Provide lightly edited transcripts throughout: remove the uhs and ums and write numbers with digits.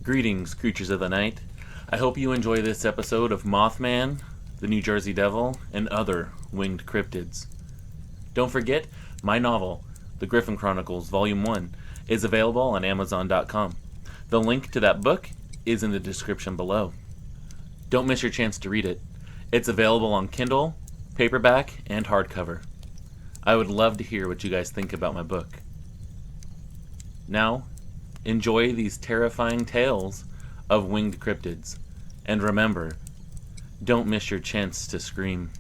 Greetings, creatures of the night. I hope you enjoy this episode of Mothman, the New Jersey Devil, and other winged cryptids. Don't forget, my novel, The Griffin Chronicles, Volume 1, is available on Amazon.com. The link to that book is in the description below. Don't miss your chance to read it. It's available on Kindle, paperback, and hardcover. I would love to hear what you guys think about my book. Now, enjoy these terrifying tales of winged cryptids. And remember, don't miss your chance to scream.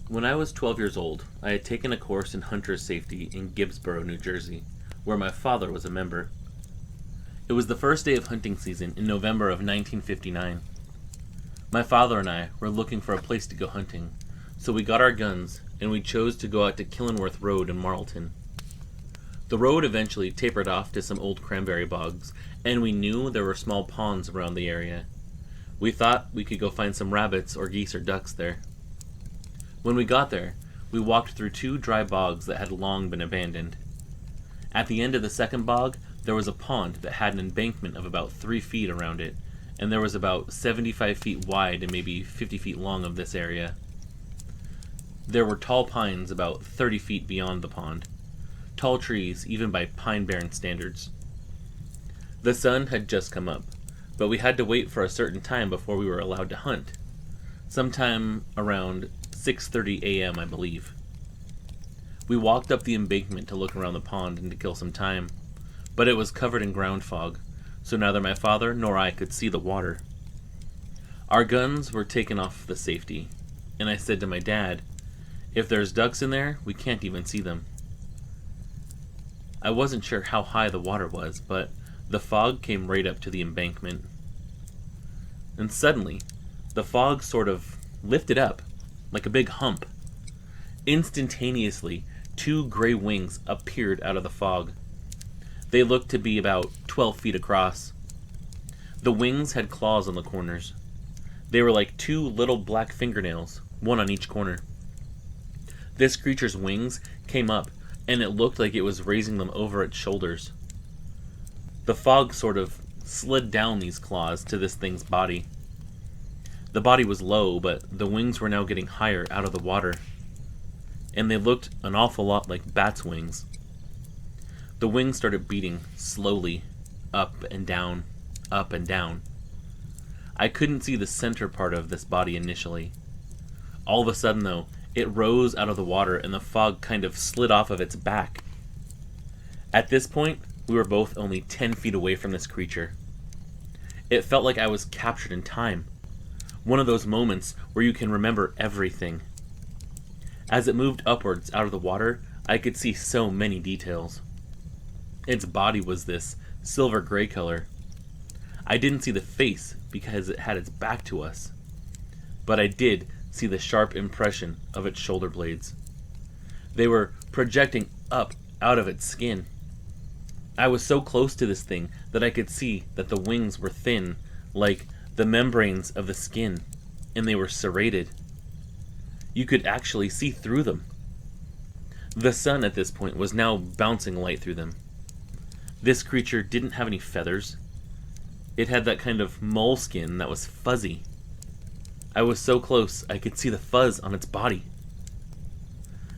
When I was 12 years old, I had taken a course in hunter safety in Gibbsboro, New Jersey, where my father was a member. It was the first day of hunting season in November of 1959. My father and I were looking for a place to go hunting, so we got our guns and we chose to go out to Killenworth Road in Marlton. The road eventually tapered off to some old cranberry bogs, and we knew there were small ponds around the area. We thought we could go find some rabbits or geese or ducks there. When we got there, we walked through two dry bogs that had long been abandoned. At the end of the second bog, there was a pond that had an embankment of about 3 feet around it, and there was about 75 feet wide and maybe 50 feet long of this area. There were tall pines about 30 feet beyond the pond. Tall trees, even by Pine Barrens standards. The sun had just come up, but we had to wait for a certain time before we were allowed to hunt. Sometime around 6:30 a.m., I believe. We walked up the embankment to look around the pond and to kill some time, but it was covered in ground fog, so neither my father nor I could see the water. Our guns were taken off the safety, and I said to my dad, "If there's ducks in there, we can't even see them." I wasn't sure how high the water was, but the fog came right up to the embankment. And suddenly, the fog sort of lifted up, like a big hump. Instantaneously, 2 gray wings appeared out of the fog. They looked to be about 12 feet across. The wings had claws on the corners. They were like 2 little black fingernails, one on each corner. This creature's wings came up, and it looked like it was raising them over its shoulders. The fog sort of slid down these claws to this thing's body. The body was low, but the wings were now getting higher out of the water, and they looked an awful lot like bats' wings. The wings started beating slowly, up and down, up and down. I couldn't see the center part of this body initially. All of a sudden, though, it rose out of the water and the fog kind of slid off of its back. At this point, we were both only 10 feet away from this creature. It felt like I was captured in time. One of those moments where you can remember everything. As it moved upwards out of the water, I could see so many details. Its body was this silver gray color. I didn't see the face because it had its back to us, but I did see the sharp impression of its shoulder blades. They were projecting up out of its skin. I was so close to this thing that I could see that the wings were thin, like the membranes of the skin, and they were serrated. You could actually see through them. The sun at this point was now bouncing light through them. This creature didn't have any feathers. It had that kind of mole skin that was fuzzy. I was so close I could see the fuzz on its body.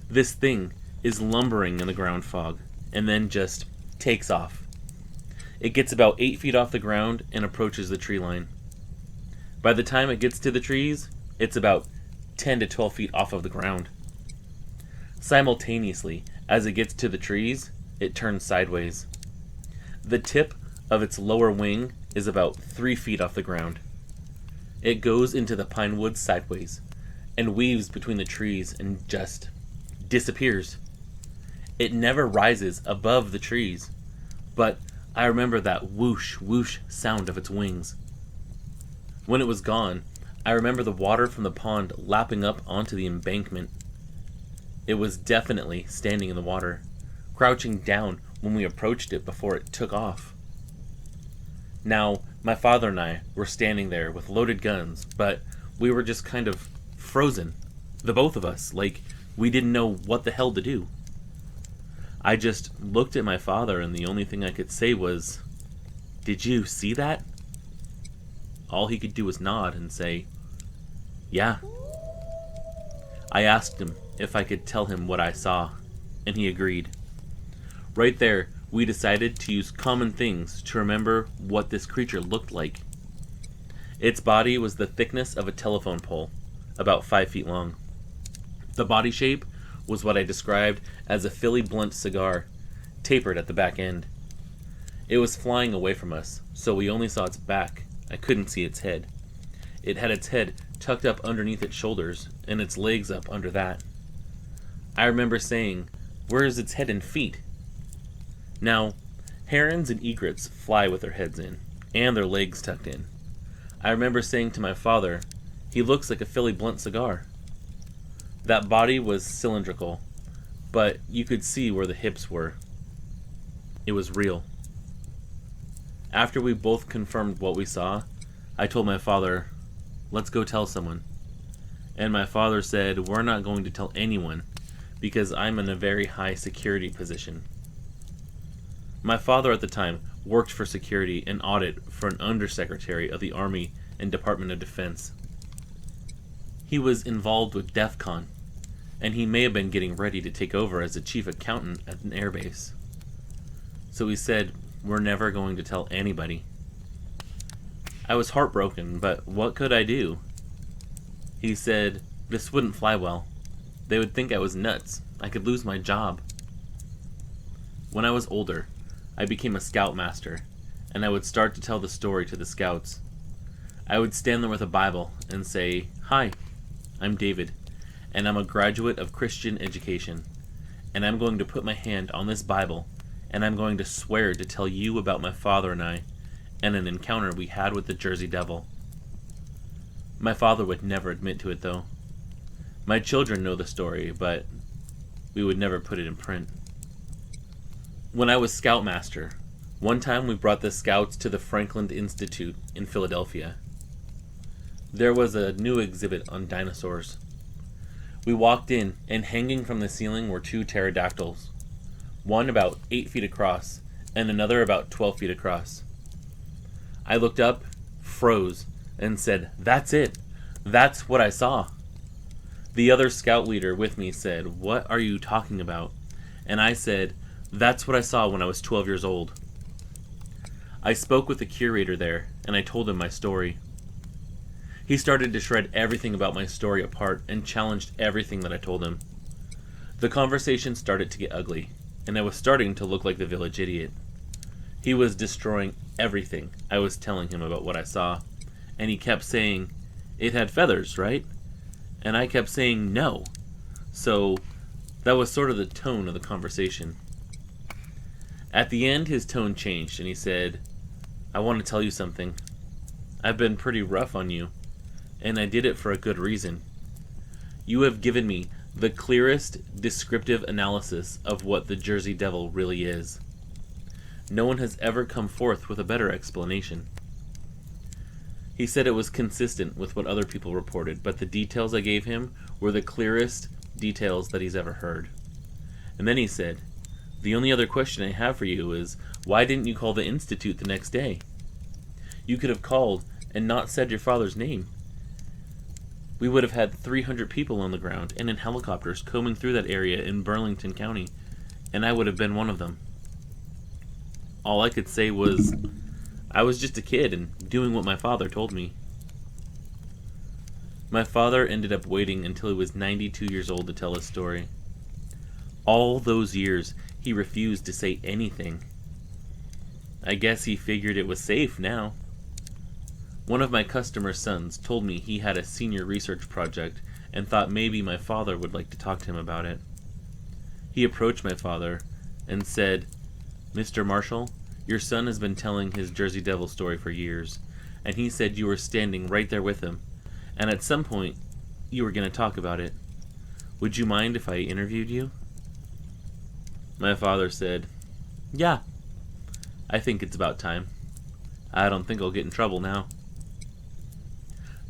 This thing is lumbering in the ground fog, and then just takes off. It gets about 8 feet off the ground and approaches the tree line. By the time it gets to the trees, it's about 10 to 12 feet off of the ground. Simultaneously, as it gets to the trees, it turns sideways. The tip of its lower wing is about 3 feet off the ground. It goes into the pine woods sideways and weaves between the trees and just disappears. It never rises above the trees, but I remember that whoosh, whoosh sound of its wings. When it was gone, I remember the water from the pond lapping up onto the embankment. It was definitely standing in the water, crouching down when we approached it before it took off. Now, my father and I were standing there with loaded guns, but we were just kind of frozen, the both of us, like we didn't know what the hell to do. I just looked at my father, and the only thing I could say was, "Did you see that?" All he could do was nod and say, "Yeah." I asked him if I could tell him what I saw, and he agreed. Right there, we decided to use common things to remember what this creature looked like. Its body was the thickness of a telephone pole, about 5 feet long. The body shape was what I described as a Philly blunt cigar, tapered at the back end. It was flying away from us, so we only saw its back. I couldn't see its head. It had its head tucked up underneath its shoulders, and its legs up under that. I remember saying, "Where is its head and feet?" Now, herons and egrets fly with their heads in, and their legs tucked in. I remember saying to my father, "He looks like a Philly blunt cigar." That body was cylindrical, but you could see where the hips were. It was real. After we both confirmed what we saw, I told my father, "Let's go tell someone." And my father said, "We're not going to tell anyone, because I'm in a very high security position." My father at the time worked for security and audit for an undersecretary of the Army and Department of Defense. He was involved with DEF CON, and he may have been getting ready to take over as a chief accountant at an airbase. So he said, "We're never going to tell anybody." I was heartbroken, but what could I do? He said, "This wouldn't fly well. They would think I was nuts. I could lose my job." When I was older, I became a scoutmaster, and I would start to tell the story to the scouts. I would stand there with a Bible and say, "Hi, I'm David, and I'm a graduate of Christian education, and I'm going to put my hand on this Bible, and I'm going to swear to tell you about my father and I, and an encounter we had with the Jersey Devil." My father would never admit to it, though. My children know the story, but we would never put it in print. When I was scoutmaster, one time we brought the scouts to the Franklin Institute in Philadelphia. There was a new exhibit on dinosaurs. We walked in, and hanging from the ceiling were 2 pterodactyls, one about 8 feet across, and another about 12 feet across. I looked up, froze, and said, "That's it! That's what I saw!" The other scout leader with me said, "What are you talking about?" And I said, "That's what I saw when I was 12 years old." I spoke with the curator there, and I told him my story. He started to shred everything about my story apart and challenged everything that I told him. The conversation started to get ugly, and I was starting to look like the village idiot. He was destroying everything I was telling him about what I saw, and he kept saying, "It had feathers, right?" And I kept saying no. So that was sort of the tone of the conversation. At the end, his tone changed, and he said, "I want to tell you something. I've been pretty rough on you, and I did it for a good reason. You have given me the clearest descriptive analysis of what the Jersey Devil really is. No one has ever come forth with a better explanation." He said it was consistent with what other people reported, but the details I gave him were the clearest details that he's ever heard. And then he said, "The only other question I have for you is, why didn't you call the Institute the next day? You could have called and not said your father's name. We would have had 300 people on the ground and in helicopters combing through that area in Burlington County, and I would have been one of them." All I could say was, I was just a kid and doing what my father told me. My father ended up waiting until he was 92 years old to tell his story. All those years, he refused to say anything. I guess he figured it was safe now. One of my customer's sons told me he had a senior research project and thought maybe my father would like to talk to him about it. He approached my father and said, "Mr. Marshall, your son has been telling his Jersey Devil story for years, and he said you were standing right there with him, and at some point you were going to talk about it. Would you mind if I interviewed you?" My father said, "Yeah, I think it's about time. I don't think I'll get in trouble now."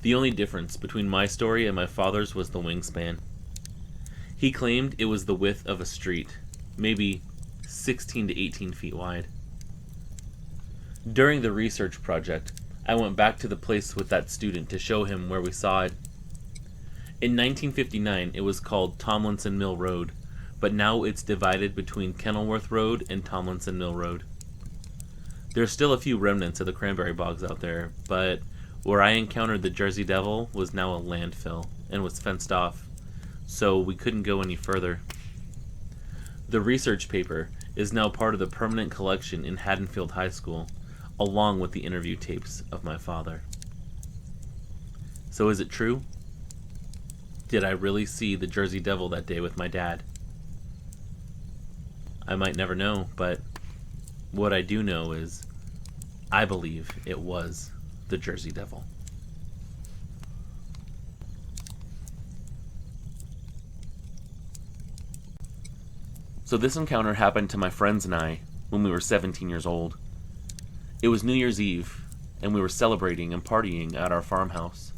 The only difference between my story and my father's was the wingspan. He claimed it was the width of a street, maybe 16 to 18 feet wide. During the research project, I went back to the place with that student to show him where we saw it. In 1959, it was called Tomlinson Mill Road, but now it's divided between Kenilworth Road and Tomlinson Mill Road. There's still a few remnants of the cranberry bogs out there, but where I encountered the Jersey Devil was now a landfill and was fenced off, so we couldn't go any further. The research paper is now part of the permanent collection in Haddonfield High School, along with the interview tapes of my father. So is it true? Did I really see the Jersey Devil that day with my dad? I might never know, but what I do know is I believe it was the Jersey Devil. So this encounter happened to my friends and I when we were 17 years old. It was New Year's Eve, and we were celebrating and partying at our farmhouse.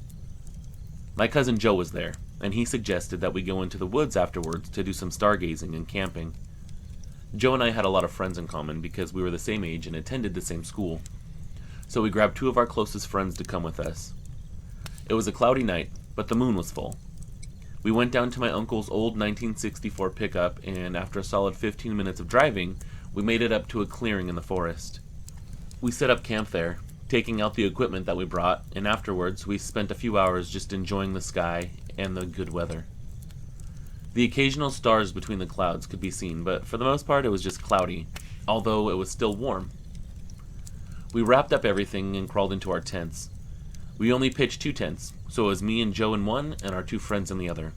My cousin Joe was there, and he suggested that we go into the woods afterwards to do some stargazing and camping. Joe and I had a lot of friends in common because we were the same age and attended the same school, so we grabbed two of our closest friends to come with us. It was a cloudy night, but the moon was full. We went down to my uncle's old 1964 pickup, and after a solid 15 minutes of driving, we made it up to a clearing in the forest. We set up camp there, taking out the equipment that we brought, and afterwards we spent a few hours just enjoying the sky and the good weather. The occasional stars between the clouds could be seen, but for the most part it was just cloudy, although it was still warm. We wrapped up everything and crawled into our tents. We only pitched 2 tents, so it was me and Joe in one and our 2 friends in the other.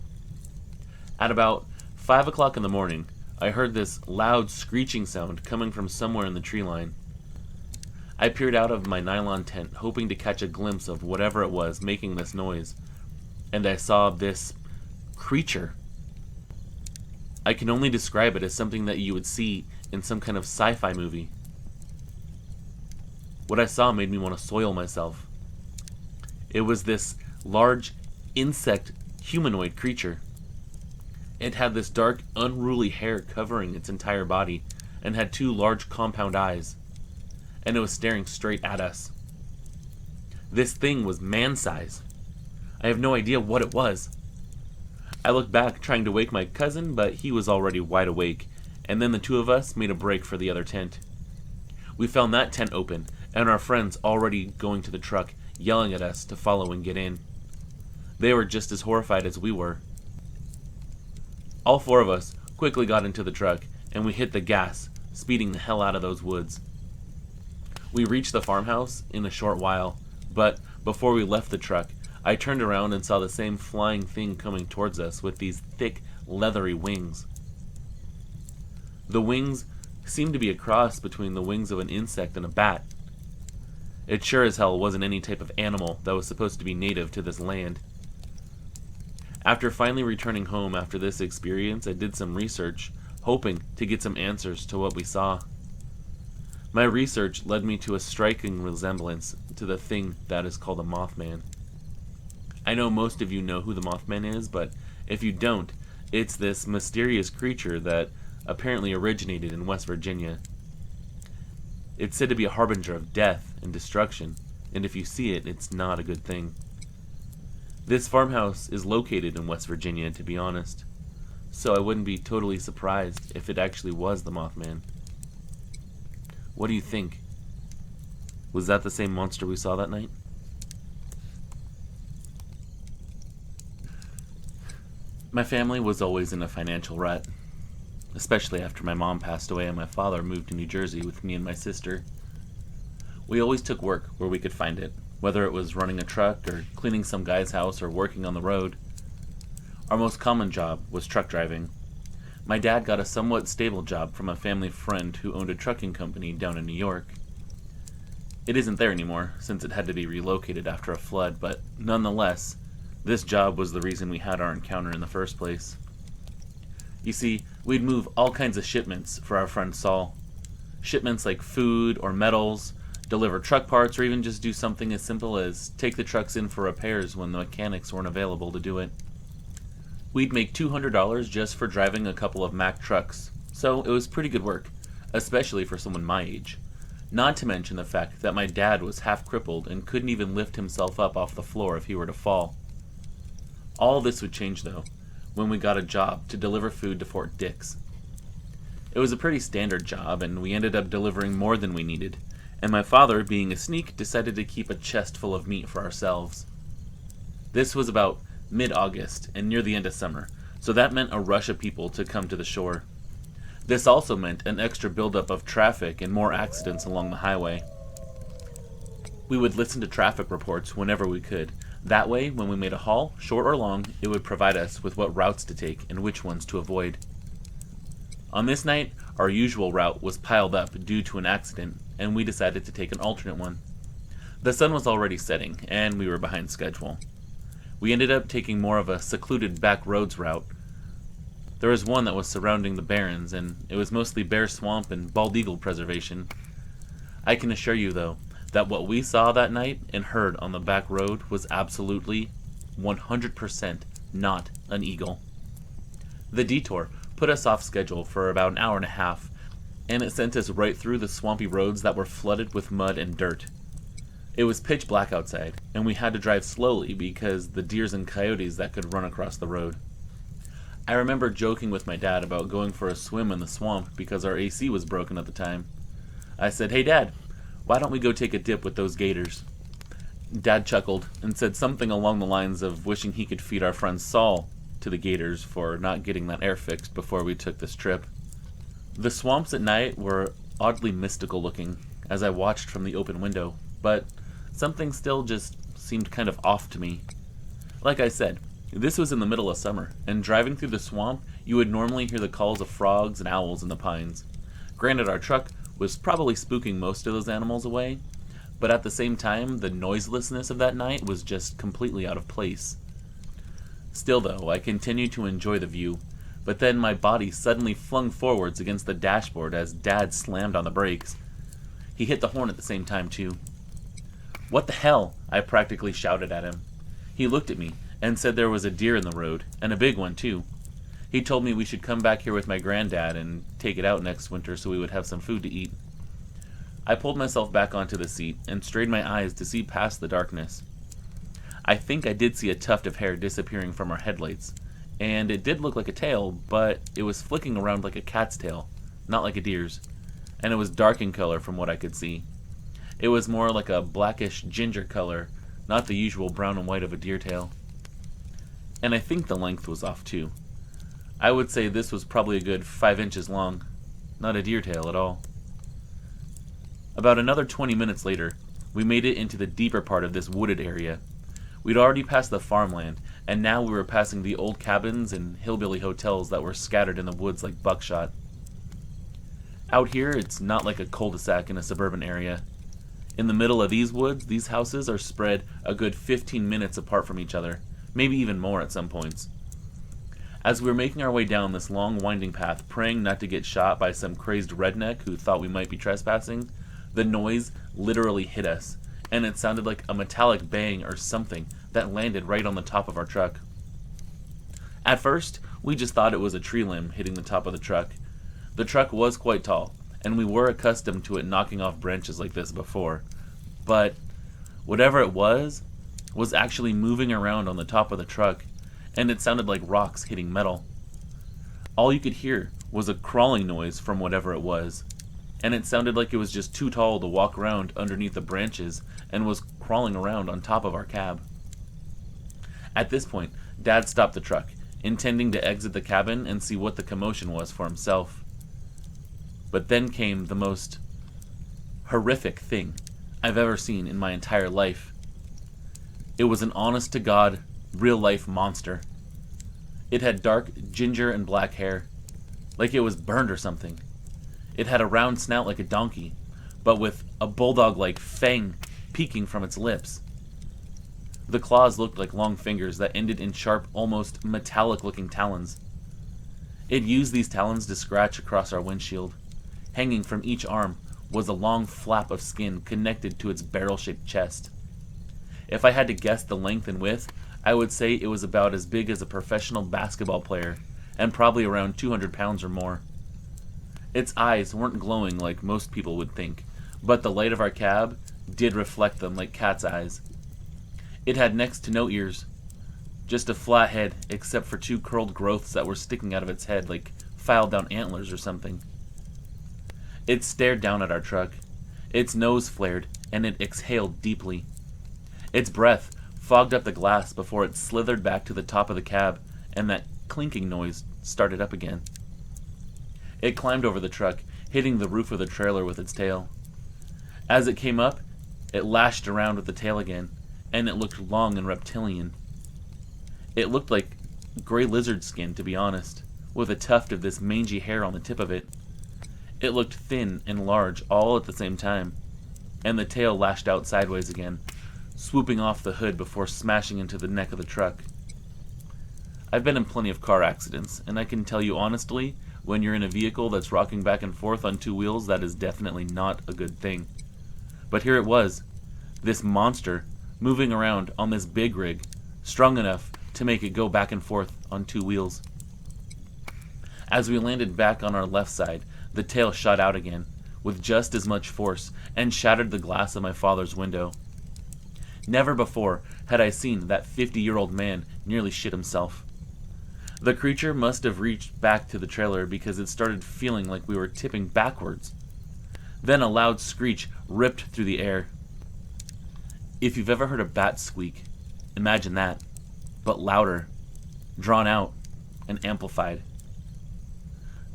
At about 5 o'clock in the morning, I heard this loud screeching sound coming from somewhere in the tree line. I peered out of my nylon tent, hoping to catch a glimpse of whatever it was making this noise, and I saw this creature. I can only describe it as something that you would see in some kind of sci-fi movie. What I saw made me want to soil myself. It was this large insect humanoid creature. It had this dark, unruly hair covering its entire body, and had 2 large compound eyes, and it was staring straight at us. This thing was man-size. I have no idea what it was. I looked back trying to wake my cousin, but he was already wide awake, and then the 2 of us made a break for the other tent. We found that tent open, and our friends already going to the truck, yelling at us to follow and get in. They were just as horrified as we were. All 4 of us quickly got into the truck, and we hit the gas, speeding the hell out of those woods. We reached the farmhouse in a short while, but before we left the truck, I turned around and saw the same flying thing coming towards us with these thick, leathery wings. The wings seemed to be a cross between the wings of an insect and a bat. It sure as hell wasn't any type of animal that was supposed to be native to this land. After finally returning home after this experience, I did some research, hoping to get some answers to what we saw. My research led me to a striking resemblance to the thing that is called a Mothman. I know most of you know who the Mothman is, but if you don't, it's this mysterious creature that apparently originated in West Virginia. It's said to be a harbinger of death and destruction, and if you see it, it's not a good thing. This farmhouse is located in West Virginia, to be honest, so I wouldn't be totally surprised if it actually was the Mothman. What do you think? Was that the same monster we saw that night? My family was always in a financial rut, especially after my mom passed away and my father moved to New Jersey with me and my sister. We always took work where we could find it, whether it was running a truck or cleaning some guy's house or working on the road. Our most common job was truck driving. My dad got a somewhat stable job from a family friend who owned a trucking company down in New York. It isn't there anymore, since it had to be relocated after a flood, but nonetheless, this job was the reason we had our encounter in the first place. You see, we'd move all kinds of shipments for our friend Saul. Shipments like food or metals, deliver truck parts, or even just do something as simple as take the trucks in for repairs when the mechanics weren't available to do it. We'd make $200 just for driving a couple of Mack trucks, so it was pretty good work, especially for someone my age. Not to mention the fact that my dad was half crippled and couldn't even lift himself up off the floor if he were to fall. All this would change, though, when we got a job to deliver food to Fort Dix. It was a pretty standard job, and we ended up delivering more than we needed, and my father, being a sneak, decided to keep a chest full of meat for ourselves. This was about mid-August and near the end of summer, so that meant a rush of people to come to the shore. This also meant an extra buildup of traffic and more accidents along the highway. We would listen to traffic reports whenever we could. That way, when we made a haul, short or long, it would provide us with what routes to take and which ones to avoid. On this night, our usual route was piled up due to an accident, and we decided to take an alternate one. The sun was already setting, and we were behind schedule. We ended up taking more of a secluded back roads route. There was one that was surrounding the Barrens, and it was mostly bear swamp and bald eagle preservation. I can assure you, though, that what we saw that night and heard on the back road was absolutely 100% not an eagle. The detour put us off schedule for about an hour and a half, and it sent us right through the swampy roads that were flooded with mud and dirt. It was pitch black outside, and we had to drive slowly because the deers and coyotes that could run across the road. I remember joking with my dad about going for a swim in the swamp because our AC was broken at the time. I said, "Hey Dad, why don't we go take a dip with those gators?" Dad chuckled and said something along the lines of wishing he could feed our friend Saul to the gators for not getting that air fixed before we took this trip. The swamps at night were oddly mystical looking as I watched from the open window, but something still just seemed kind of off to me. Like I said, this was in the middle of summer, and driving through the swamp, you would normally hear the calls of frogs and owls in the pines. Granted, our truck was probably spooking most of those animals away, but at the same time, the noiselessness of that night was just completely out of place. Still though, I continued to enjoy the view, but then my body suddenly flung forwards against the dashboard as Dad slammed on the brakes. He hit the horn at the same time too. "What the hell?" I practically shouted at him. He looked at me and said there was a deer in the road, and a big one too. He told me we should come back here with my granddad and take it out next winter so we would have some food to eat. I pulled myself back onto the seat and strained my eyes to see past the darkness. I think I did see a tuft of hair disappearing from our headlights, and it did look like a tail, but it was flicking around like a cat's tail, not like a deer's, and it was dark in color from what I could see. It was more like a blackish ginger color, not the usual brown and white of a deer tail. And I think the length was off too. I would say this was probably a good 5 inches long, not a deer tail at all. About another 20 minutes later, we made it into the deeper part of this wooded area. We'd already passed the farmland, and now we were passing the old cabins and hillbilly hotels that were scattered in the woods like buckshot. Out here, it's not like a cul-de-sac in a suburban area. In the middle of these woods, these houses are spread a good 15 minutes apart from each other, maybe even more at some points. As we were making our way down this long winding path, praying not to get shot by some crazed redneck who thought we might be trespassing, the noise literally hit us, and it sounded like a metallic bang or something that landed right on the top of our truck. At first, we just thought it was a tree limb hitting the top of the truck. The truck was quite tall, and we were accustomed to it knocking off branches like this before, but whatever it was actually moving around on the top of the truck, and it sounded like rocks hitting metal. All you could hear was a crawling noise from whatever it was, and it sounded like it was just too tall to walk around underneath the branches and was crawling around on top of our cab. At this point, Dad stopped the truck, intending to exit the cabin and see what the commotion was for himself. But then came the most horrific thing I've ever seen in my entire life. It was an honest-to-God, real-life monster. It had dark ginger and black hair, like it was burned or something. It had a round snout like a donkey, but with a bulldog-like fang peeking from its lips. The claws looked like long fingers that ended in sharp, almost metallic-looking talons. It used these talons to scratch across our windshield. Hanging from each arm was a long flap of skin connected to its barrel-shaped chest. If I had to guess the length and width, I would say it was about as big as a professional basketball player, and probably around 200 pounds or more. Its eyes weren't glowing like most people would think, but the light of our cab did reflect them like cat's eyes. It had next to no ears, just a flat head except for two curled growths that were sticking out of its head like filed down antlers or something. It stared down at our truck. Its nose flared, and it exhaled deeply. Its breath fogged up the glass before it slithered back to the top of the cab, and that clinking noise started up again. It climbed over the truck, hitting the roof of the trailer with its tail. As it came up, it lashed around with the tail again, and it looked long and reptilian. It looked like gray lizard skin, to be honest, with a tuft of this mangy hair on the tip of it. It looked thin and large all at the same time, and the tail lashed out sideways again, swooping off the hood before smashing into the neck of the truck. I've been in plenty of car accidents, and I can tell you honestly, when you're in a vehicle that's rocking back and forth on two wheels, that is definitely not a good thing. But here it was, this monster, moving around on this big rig, strong enough to make it go back and forth on two wheels. As we landed back on our left side, the tail shot out again, with just as much force, and shattered the glass of my father's window. Never before had I seen that 50-year-old man nearly shit himself. The creature must have reached back to the trailer because it started feeling like we were tipping backwards. Then a loud screech ripped through the air. If you've ever heard a bat squeak, imagine that, but louder, drawn out, and amplified.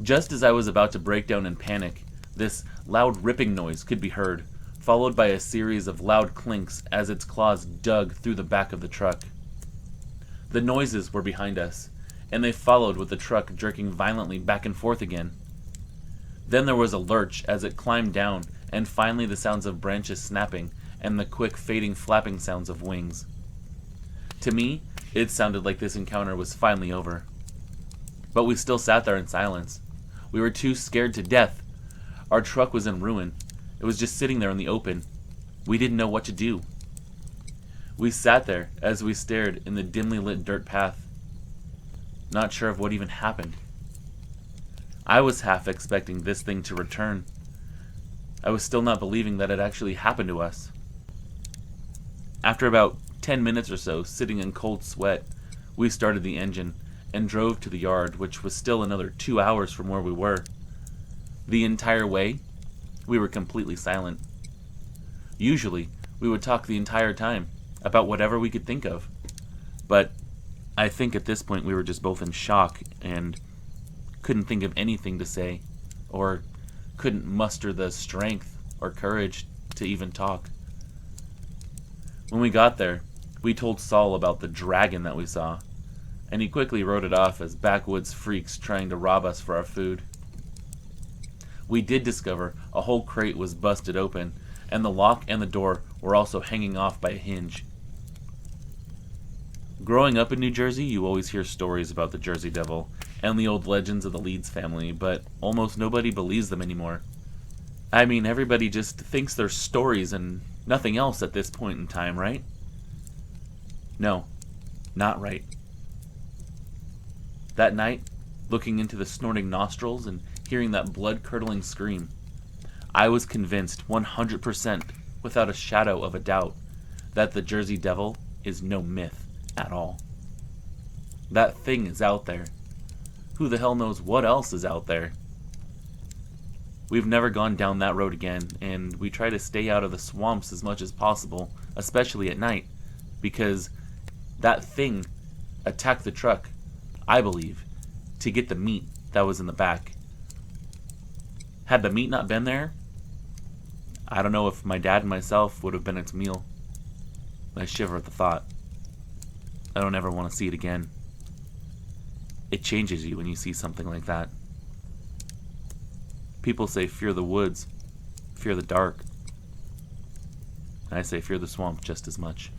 Just as I was about to break down in panic, this loud ripping noise could be heard, followed by a series of loud clinks as its claws dug through the back of the truck. The noises were behind us, and they followed with the truck jerking violently back and forth again. Then there was a lurch as it climbed down, and finally the sounds of branches snapping, and the quick fading flapping sounds of wings. To me, it sounded like this encounter was finally over. But we still sat there in silence. We were too scared to death. Our truck was in ruin. It was just sitting there in the open. We didn't know what to do. We sat there as we stared in the dimly lit dirt path, not sure of what even happened. I was half expecting this thing to return. I was still not believing that it actually happened to us. After about 10 minutes or so, sitting in cold sweat, we started the engine and drove to the yard, which was still another 2 hours from where we were. The entire way, we were completely silent. Usually, we would talk the entire time about whatever we could think of. But I think at this point we were just both in shock and couldn't think of anything to say, or couldn't muster the strength or courage to even talk. When we got there, we told Saul about the dragon that we saw, and he quickly wrote it off as backwoods freaks trying to rob us for our food. We did discover a whole crate was busted open, and the lock and the door were also hanging off by a hinge. Growing up in New Jersey, you always hear stories about the Jersey Devil and the old legends of the Leeds family, but almost nobody believes them anymore. I mean, everybody just thinks they're stories and nothing else at this point in time, right? No, not right. That night, looking into the snorting nostrils and hearing that blood-curdling scream, I was convinced 100%, without a shadow of a doubt, that the Jersey Devil is no myth at all. That thing is out there. Who the hell knows what else is out there? We've never gone down that road again, and we try to stay out of the swamps as much as possible, especially at night, because that thing attacked the truck, I believe, to get the meat that was in the back. Had the meat not been there, I don't know if my dad and myself would have been its meal. I shiver at the thought. I don't ever want to see it again. It changes you when you see something like that. People say fear the woods, fear the dark. I say fear the swamp just as much.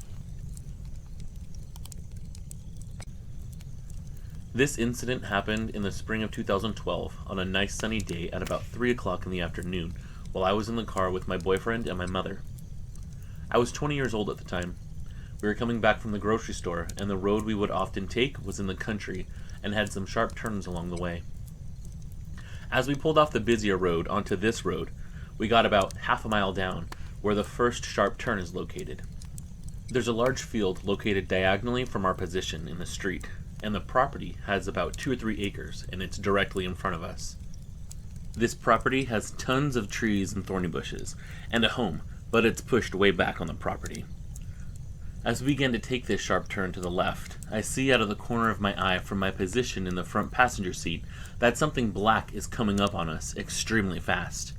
This incident happened in the spring of 2012 on a nice sunny day at about 3 o'clock in the afternoon while I was in the car with my boyfriend and my mother. I was 20 years old at the time. We were coming back from the grocery store, and the road we would often take was in the country and had some sharp turns along the way. As we pulled off the busier road onto this road, we got about half a mile down, where the first sharp turn is located. There's a large field located diagonally from our position in the street, and the property has about 2 or 3 acres, and it's directly in front of us. This property has tons of trees and thorny bushes, and a home, but it's pushed way back on the property. As we begin to take this sharp turn to the left, I see out of the corner of my eye from my position in the front passenger seat that something black is coming up on us extremely fast.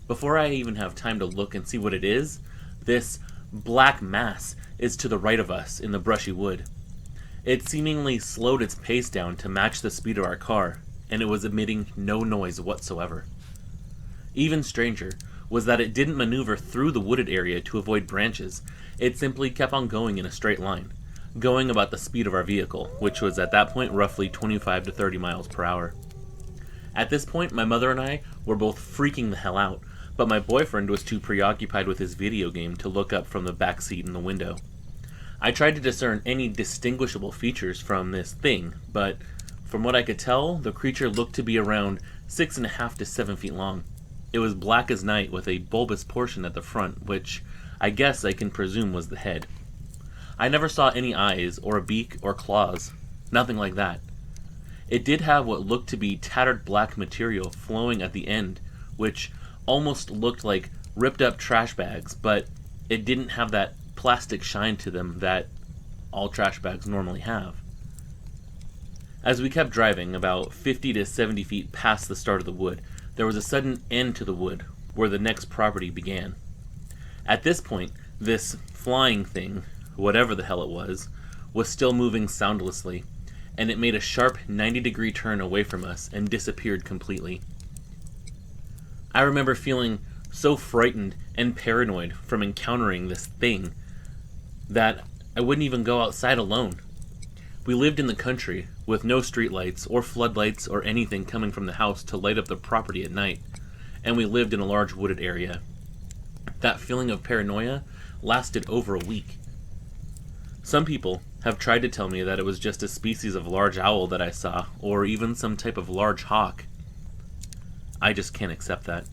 Before I even have time to look and see what it is, this black mass is to the right of us in the brushy wood. It seemingly slowed its pace down to match the speed of our car, and it was emitting no noise whatsoever. Even stranger was that it didn't maneuver through the wooded area to avoid branches. It simply kept on going in a straight line, going about the speed of our vehicle, which was at that point roughly 25 to 30 miles per hour. At this point, my mother and I were both freaking the hell out, but my boyfriend was too preoccupied with his video game to look up from the back seat in the window. I tried to discern any distinguishable features from this thing, but from what I could tell, the creature looked to be around 6.5 to 7 feet long. It was black as night with a bulbous portion at the front, which I guess I can presume was the head. I never saw any eyes, or a beak, or claws. Nothing like that. It did have what looked to be tattered black material flowing at the end, which almost looked like ripped up trash bags, but it didn't have that plastic shine to them that all trash bags normally have. As we kept driving, about 50 to 70 feet past the start of the wood, there was a sudden end to the wood, where the next property began. At this point, this flying thing, whatever the hell it was still moving soundlessly, and it made a sharp 90-degree turn away from us and disappeared completely. I remember feeling so frightened and paranoid from encountering this thing that I wouldn't even go outside alone. We lived in the country, with no streetlights or floodlights or anything coming from the house to light up the property at night, and we lived in a large wooded area. That feeling of paranoia lasted over a week. Some people have tried to tell me that it was just a species of large owl that I saw, or even some type of large hawk. I just can't accept that.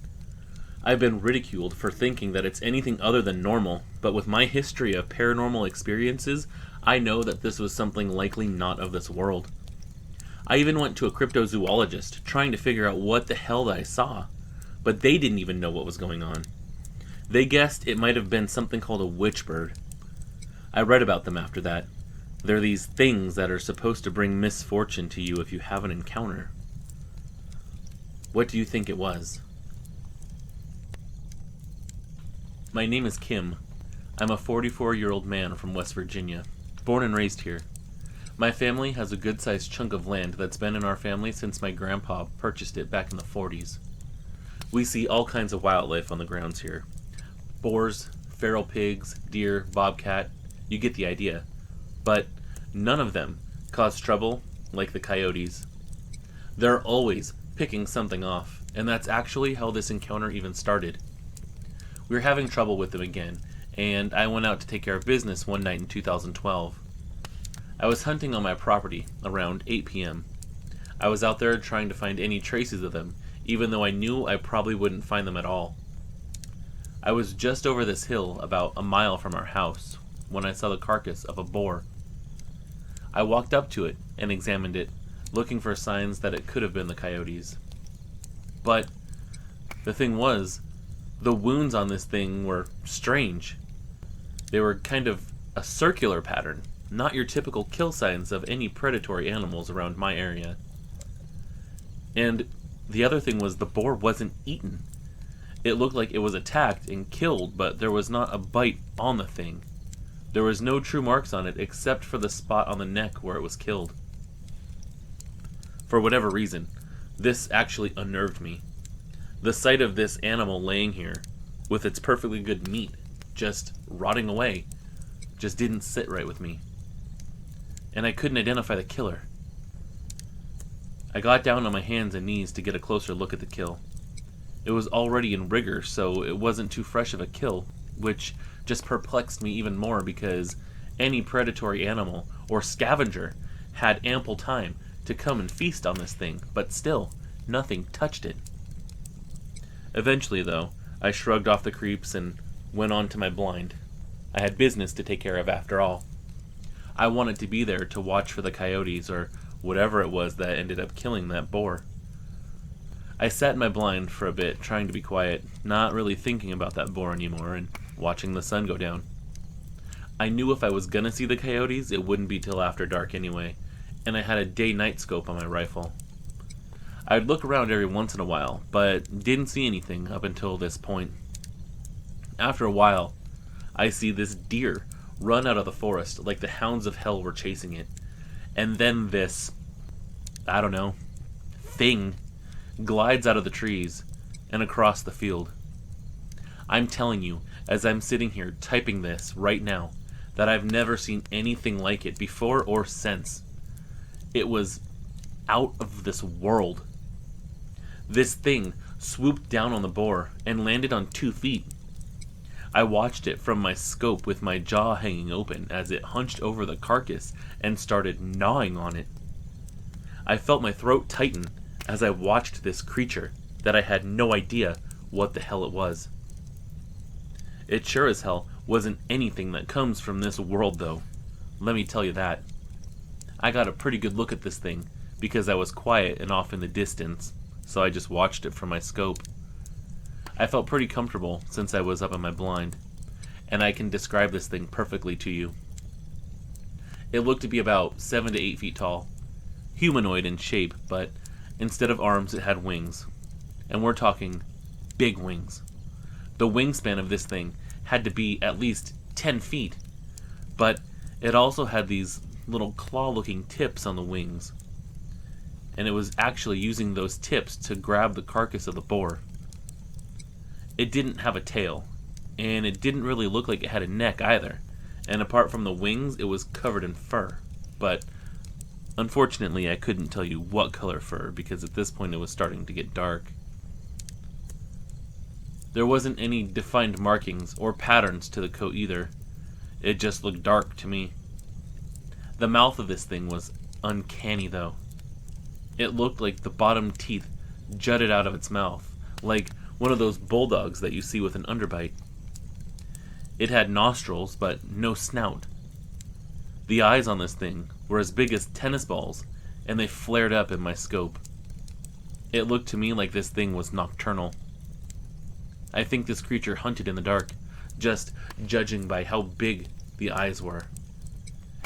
I've been ridiculed for thinking that it's anything other than normal, but with my history of paranormal experiences, I know that this was something likely not of this world. I even went to a cryptozoologist trying to figure out what the hell that I saw, but they didn't even know what was going on. They guessed it might have been something called a witchbird. I read about them after that. They're these things that are supposed to bring misfortune to you if you have an encounter. What do you think it was? My name is Kim. I'm a 44-year-old man from West Virginia, born and raised here. My family has a good-sized chunk of land that's been in our family since my grandpa purchased it back in the 40s. We see all kinds of wildlife on the grounds here. Boars, feral pigs, deer, bobcat, you get the idea. But none of them cause trouble like the coyotes. They're always picking something off, and that's actually how this encounter even started. We were having trouble with them again, and I went out to take care of business one night in 2012. I was hunting on my property around 8 p.m. I was out there trying to find any traces of them, even though I knew I probably wouldn't find them at all. I was just over this hill about a mile from our house when I saw the carcass of a boar. I walked up to it and examined it, looking for signs that it could have been the coyotes. But the thing was, the wounds on this thing were strange. They were kind of a circular pattern, not your typical kill signs of any predatory animals around my area. And the other thing was the boar wasn't eaten. It looked like it was attacked and killed, but there was not a bite on the thing. There was no true marks on it except for the spot on the neck where it was killed. For whatever reason, this actually unnerved me. The sight of this animal laying here, with its perfectly good meat, just rotting away, just didn't sit right with me. And I couldn't identify the killer. I got down on my hands and knees to get a closer look at the kill. It was already in rigor, so it wasn't too fresh of a kill, which just perplexed me even more because any predatory animal or scavenger had ample time to come and feast on this thing, but still, nothing touched it. Eventually, though, I shrugged off the creeps and went on to my blind. I had business to take care of after all. I wanted to be there to watch for the coyotes or whatever it was that ended up killing that boar. I sat in my blind for a bit, trying to be quiet, not really thinking about that boar anymore, and watching the sun go down. I knew if I was gonna see the coyotes, it wouldn't be till after dark anyway, and I had a day-night scope on my rifle. I'd look around every once in a while, but didn't see anything up until this point. After a while, I see this deer run out of the forest like the hounds of hell were chasing it, and then this, I don't know, thing glides out of the trees and across the field. I'm telling you, as I'm sitting here typing this right now, that I've never seen anything like it before or since. It was out of this world. This thing swooped down on the boar and landed on 2 feet. I watched it from my scope with my jaw hanging open as it hunched over the carcass and started gnawing on it. I felt my throat tighten as I watched this creature that I had no idea what the hell it was. It sure as hell wasn't anything that comes from this world, though. Let me tell you that. I got a pretty good look at this thing because I was quiet and off in the distance, so I just watched it from my scope. I felt pretty comfortable since I was up in my blind, and I can describe this thing perfectly to you. It looked to be about 7 to 8 feet tall, humanoid in shape, but instead of arms it had wings, and we're talking big wings. The wingspan of this thing had to be at least 10 feet, but it also had these little claw-looking tips on the wings, and it was actually using those tips to grab the carcass of the boar. It didn't have a tail, and it didn't really look like it had a neck either, and apart from the wings, it was covered in fur, but unfortunately I couldn't tell you what color fur because at this point it was starting to get dark. There wasn't any defined markings or patterns to the coat either. It just looked dark to me. The mouth of this thing was uncanny though. It looked like the bottom teeth jutted out of its mouth, like one of those bulldogs that you see with an underbite. It had nostrils, but no snout. The eyes on this thing were as big as tennis balls, and they flared up in my scope. It looked to me like this thing was nocturnal. I think this creature hunted in the dark, just judging by how big the eyes were.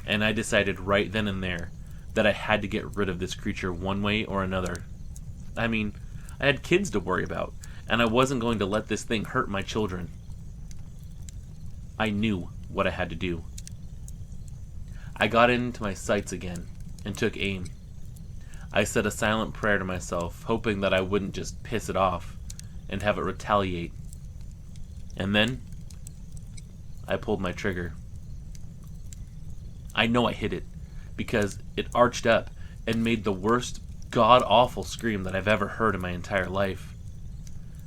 And I decided right then and there that I had to get rid of this creature one way or another. I mean, I had kids to worry about, and I wasn't going to let this thing hurt my children. I knew what I had to do. I got into my sights again and took aim. I said a silent prayer to myself, hoping that I wouldn't just piss it off and have it retaliate. And then I pulled my trigger. I know I hit it because it arched up and made the worst god-awful scream that I've ever heard in my entire life.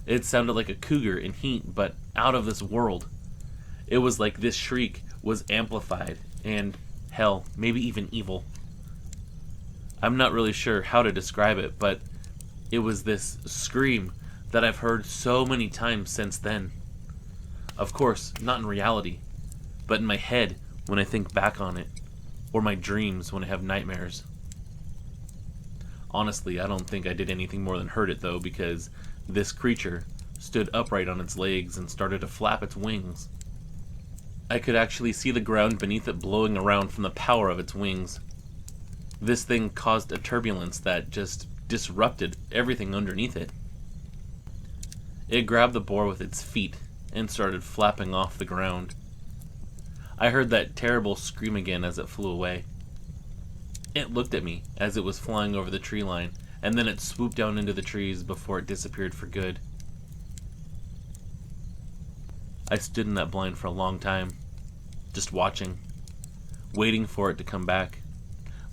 It sounded like a cougar in heat, but out of this world. It was like this shriek was amplified and, hell, maybe even evil. I'm not really sure how to describe it, but it was this scream that I've heard so many times since then. Of course, not in reality, but in my head when I think back on it, or my dreams when I have nightmares. Honestly, I don't think I did anything more than hurt it though, because this creature stood upright on its legs and started to flap its wings. I could actually see the ground beneath it blowing around from the power of its wings. This thing caused a turbulence that just disrupted everything underneath it. It grabbed the boar with its feet and started flapping off the ground. I heard that terrible scream again as it flew away. It looked at me as it was flying over the tree line, and then it swooped down into the trees before it disappeared for good. I stood in that blind for a long time, just watching, waiting for it to come back,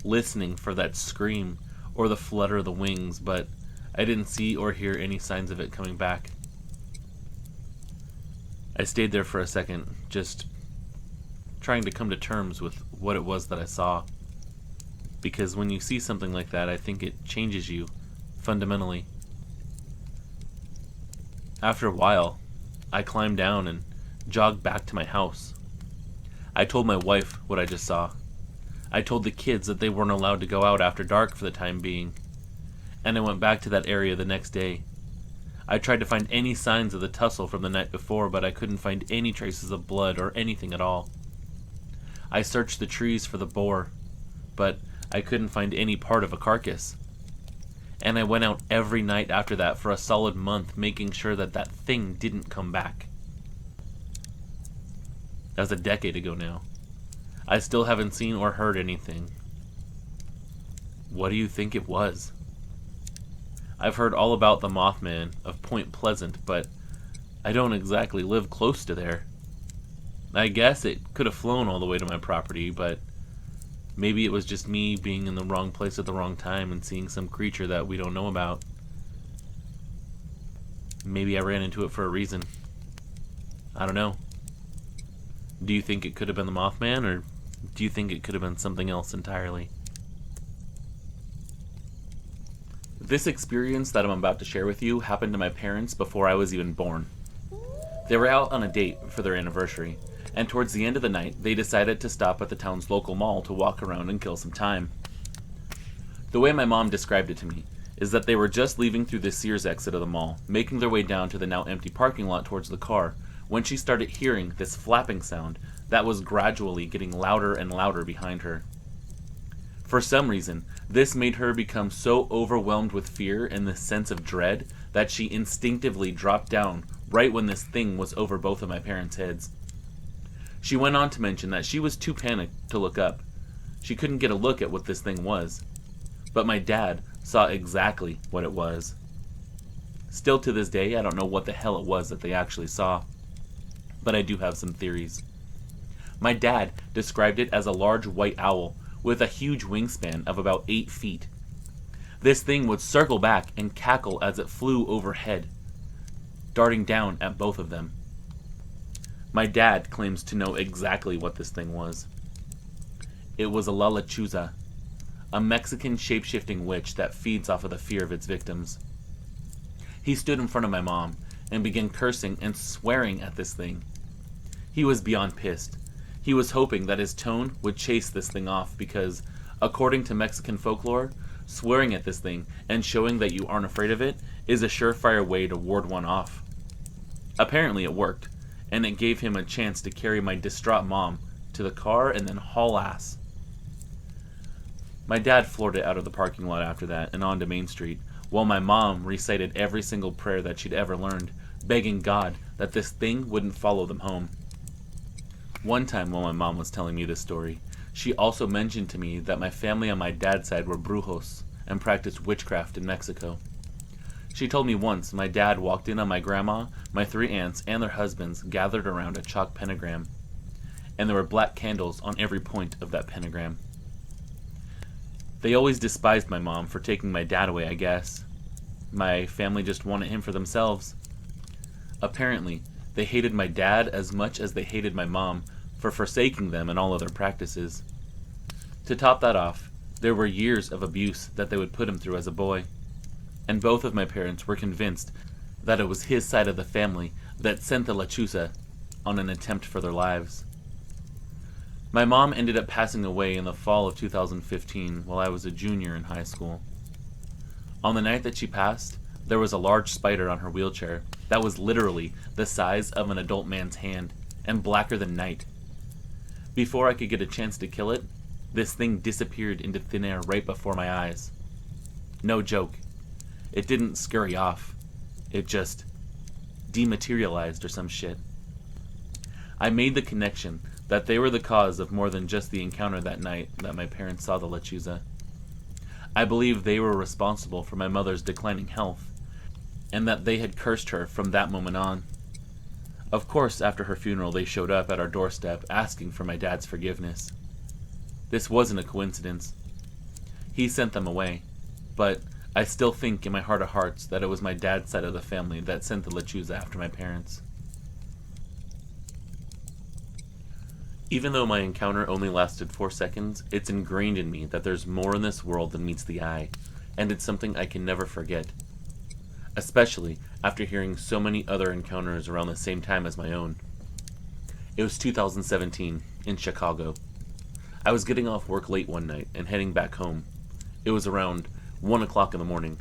listening for that scream or the flutter of the wings, but I didn't see or hear any signs of it coming back. I stayed there for a second, just trying to come to terms with what it was that I saw. Because when you see something like that, I think it changes you, fundamentally. After a while, I climbed down and jogged back to my house. I told my wife what I just saw. I told the kids that they weren't allowed to go out after dark for the time being. And I went back to that area the next day. I tried to find any signs of the tussle from the night before, but I couldn't find any traces of blood or anything at all. I searched the trees for the boar, but I couldn't find any part of a carcass. And I went out every night after that for a solid month, making sure that that thing didn't come back. That was a decade ago now. I still haven't seen or heard anything. What do you think it was? I've heard all about the Mothman of Point Pleasant, but I don't exactly live close to there. I guess it could have flown all the way to my property, but maybe it was just me being in the wrong place at the wrong time and seeing some creature that we don't know about. Maybe I ran into it for a reason. I don't know. Do you think it could have been the Mothman, or do you think it could have been something else entirely? This experience that I'm about to share with you happened to my parents before I was even born. They were out on a date for their anniversary, and towards the end of the night, they decided to stop at the town's local mall to walk around and kill some time. The way my mom described it to me is that they were just leaving through the Sears exit of the mall, making their way down to the now empty parking lot towards the car, when she started hearing this flapping sound that was gradually getting louder and louder behind her. For some reason, this made her become so overwhelmed with fear and this sense of dread that she instinctively dropped down right when this thing was over both of my parents' heads. She went on to mention that she was too panicked to look up. She couldn't get a look at what this thing was. But my dad saw exactly what it was. Still to this day, I don't know what the hell it was that they actually saw. But I do have some theories. My dad described it as a large white owl with a huge wingspan of about 8 feet. This thing would circle back and cackle as it flew overhead, darting down at both of them. My dad claims to know exactly what this thing was. It was a Lechuza, a Mexican shape-shifting witch that feeds off of the fear of its victims. He stood in front of my mom and began cursing and swearing at this thing. He was beyond pissed. He was hoping that his tone would chase this thing off because, according to Mexican folklore, swearing at this thing and showing that you aren't afraid of it is a surefire way to ward one off. Apparently it worked, and it gave him a chance to carry my distraught mom to the car and then haul ass. My dad floored it out of the parking lot after that and onto Main Street, while my mom recited every single prayer that she'd ever learned, begging God that this thing wouldn't follow them home. One time while my mom was telling me this story, she also mentioned to me that my family on my dad's side were brujos and practiced witchcraft in Mexico. She told me once my dad walked in on my grandma, my 3 aunts, and their husbands gathered around a chalk pentagram, and there were black candles on every point of that pentagram. They always despised my mom for taking my dad away, I guess. My family just wanted him for themselves. Apparently, they hated my dad as much as they hated my mom for forsaking them and all other practices. To top that off, there were years of abuse that they would put him through as a boy. And both of my parents were convinced that it was his side of the family that sent the Lechuza on an attempt for their lives. My mom ended up passing away in the fall of 2015 while I was a junior in high school. On the night that she passed, there was a large spider on her wheelchair that was literally the size of an adult man's hand and blacker than night. Before I could get a chance to kill it, this thing disappeared into thin air right before my eyes. No joke. It didn't scurry off. It just dematerialized or some shit. I made the connection that they were the cause of more than just the encounter that night that my parents saw the Lechuza. I believe they were responsible for my mother's declining health, and that they had cursed her from that moment on. Of course, after her funeral, they showed up at our doorstep asking for my dad's forgiveness. This wasn't a coincidence. He sent them away, but I still think in my heart of hearts that it was my dad's side of the family that sent the Lechuza after my parents. Even though my encounter only lasted 4 seconds, it's ingrained in me that there's more in this world than meets the eye, and it's something I can never forget. especially after hearing so many other encounters around the same time as my own. It was 2017 in Chicago. I was getting off work late one night and heading back home. It was around 1 o'clock in the morning.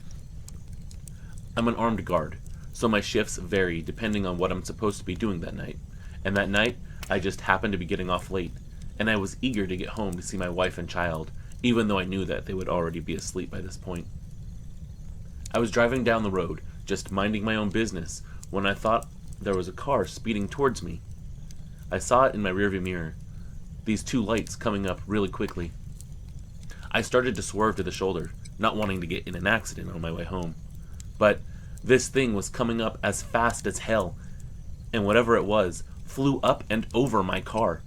I'm an armed guard, so my shifts vary depending on what I'm supposed to be doing that night. And that night, I just happened to be getting off late, and I was eager to get home to see my wife and child, even though I knew that they would already be asleep by this point. I was driving down the road, just minding my own business, when I thought there was a car speeding towards me. I saw it in my rearview mirror, these two lights coming up really quickly. I started to swerve to the shoulder, not wanting to get in an accident on my way home. But this thing was coming up as fast as hell, and whatever it was, flew up and over my car.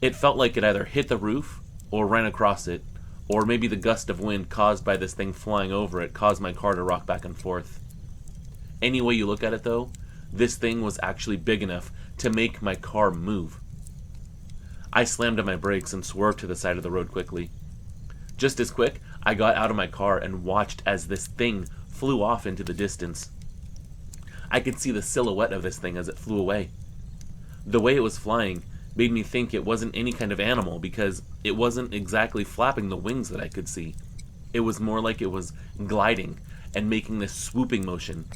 It felt like it either hit the roof, or ran across it, or maybe the gust of wind caused by this thing flying over it caused my car to rock back and forth. Any way you look at it though, this thing was actually big enough to make my car move. I slammed on my brakes and swerved to the side of the road quickly. Just as quick, I got out of my car and watched as this thing flew off into the distance. I could see the silhouette of this thing as it flew away. The way it was flying made me think it wasn't any kind of animal because it wasn't exactly flapping the wings that I could see. It was more like it was gliding and making this swooping motion,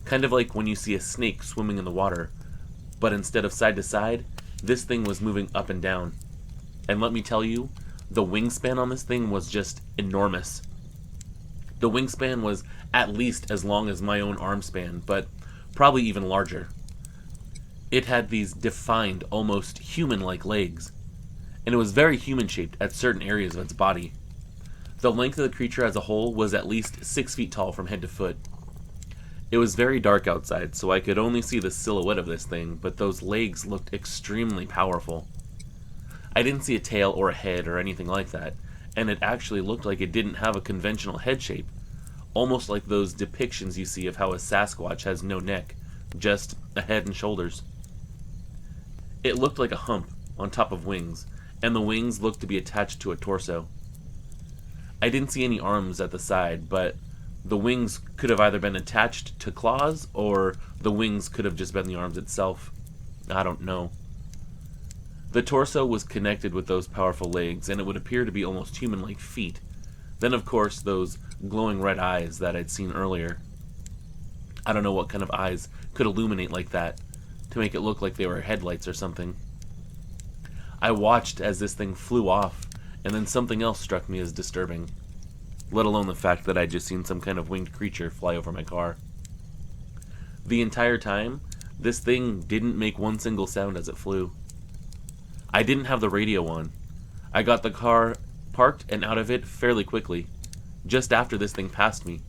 kind of like when you see a snake swimming in the water. But instead of side to side, this thing was moving up and down. And let me tell you, the wingspan on this thing was just enormous. The wingspan was at least as long as my own arm span, but probably even larger. It had these defined, almost human-like legs, and it was very human-shaped at certain areas of its body. The length of the creature as a whole was at least 6 feet tall from head to foot. It was very dark outside, so I could only see the silhouette of this thing, but those legs looked extremely powerful. I didn't see a tail or a head or anything like that, and it actually looked like it didn't have a conventional head shape, almost like those depictions you see of how a Sasquatch has no neck, just a head and shoulders. It looked like a hump on top of wings, and the wings looked to be attached to a torso. I didn't see any arms at the side, but the wings could have either been attached to claws, or the wings could have just been the arms itself. I don't know. The torso was connected with those powerful legs, and it would appear to be almost human-like feet. Then, of course, those glowing red eyes that I'd seen earlier. I don't know what kind of eyes could illuminate like that, to make it look like they were headlights or something. I watched as this thing flew off, and then something else struck me as disturbing, let alone the fact that I'd just seen some kind of winged creature fly over my car. The entire time, this thing didn't make one single sound as it flew. I didn't have the radio on. I got the car parked and out of it fairly quickly, just after this thing passed me.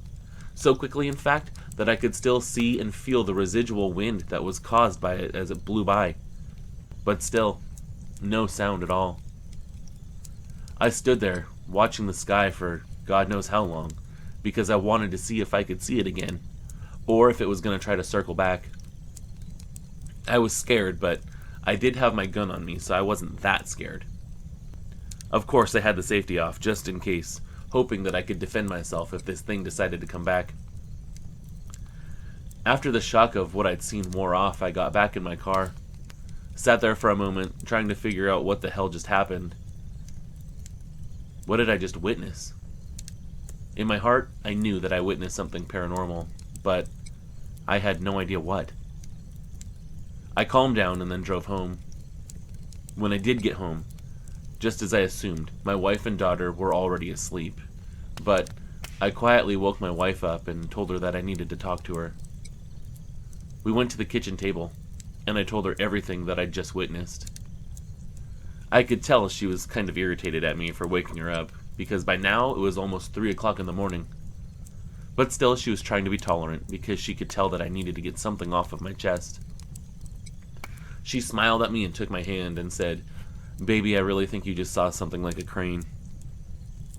So quickly, in fact, that I could still see and feel the residual wind that was caused by it as it blew by. But still, no sound at all. I stood there, watching the sky for God knows how long, because I wanted to see if I could see it again, or if it was going to try to circle back. I was scared, but I did have my gun on me, so I wasn't that scared. Of course, I had the safety off, just in case, hoping that I could defend myself if this thing decided to come back. After the shock of what I'd seen wore off, I got back in my car, sat there for a moment, trying to figure out what the hell just happened. What did I just witness? In my heart, I knew that I witnessed something paranormal, but I had no idea what. I calmed down and then drove home. When I did get home, just as I assumed, my wife and daughter were already asleep, but I quietly woke my wife up and told her that I needed to talk to her. We went to the kitchen table, and I told her everything that I'd just witnessed. I could tell she was kind of irritated at me for waking her up, because by now it was almost 3 o'clock in the morning. But still, she was trying to be tolerant, because she could tell that I needed to get something off of my chest. She smiled at me and took my hand and said, "Baby, I really think you just saw something like a crane."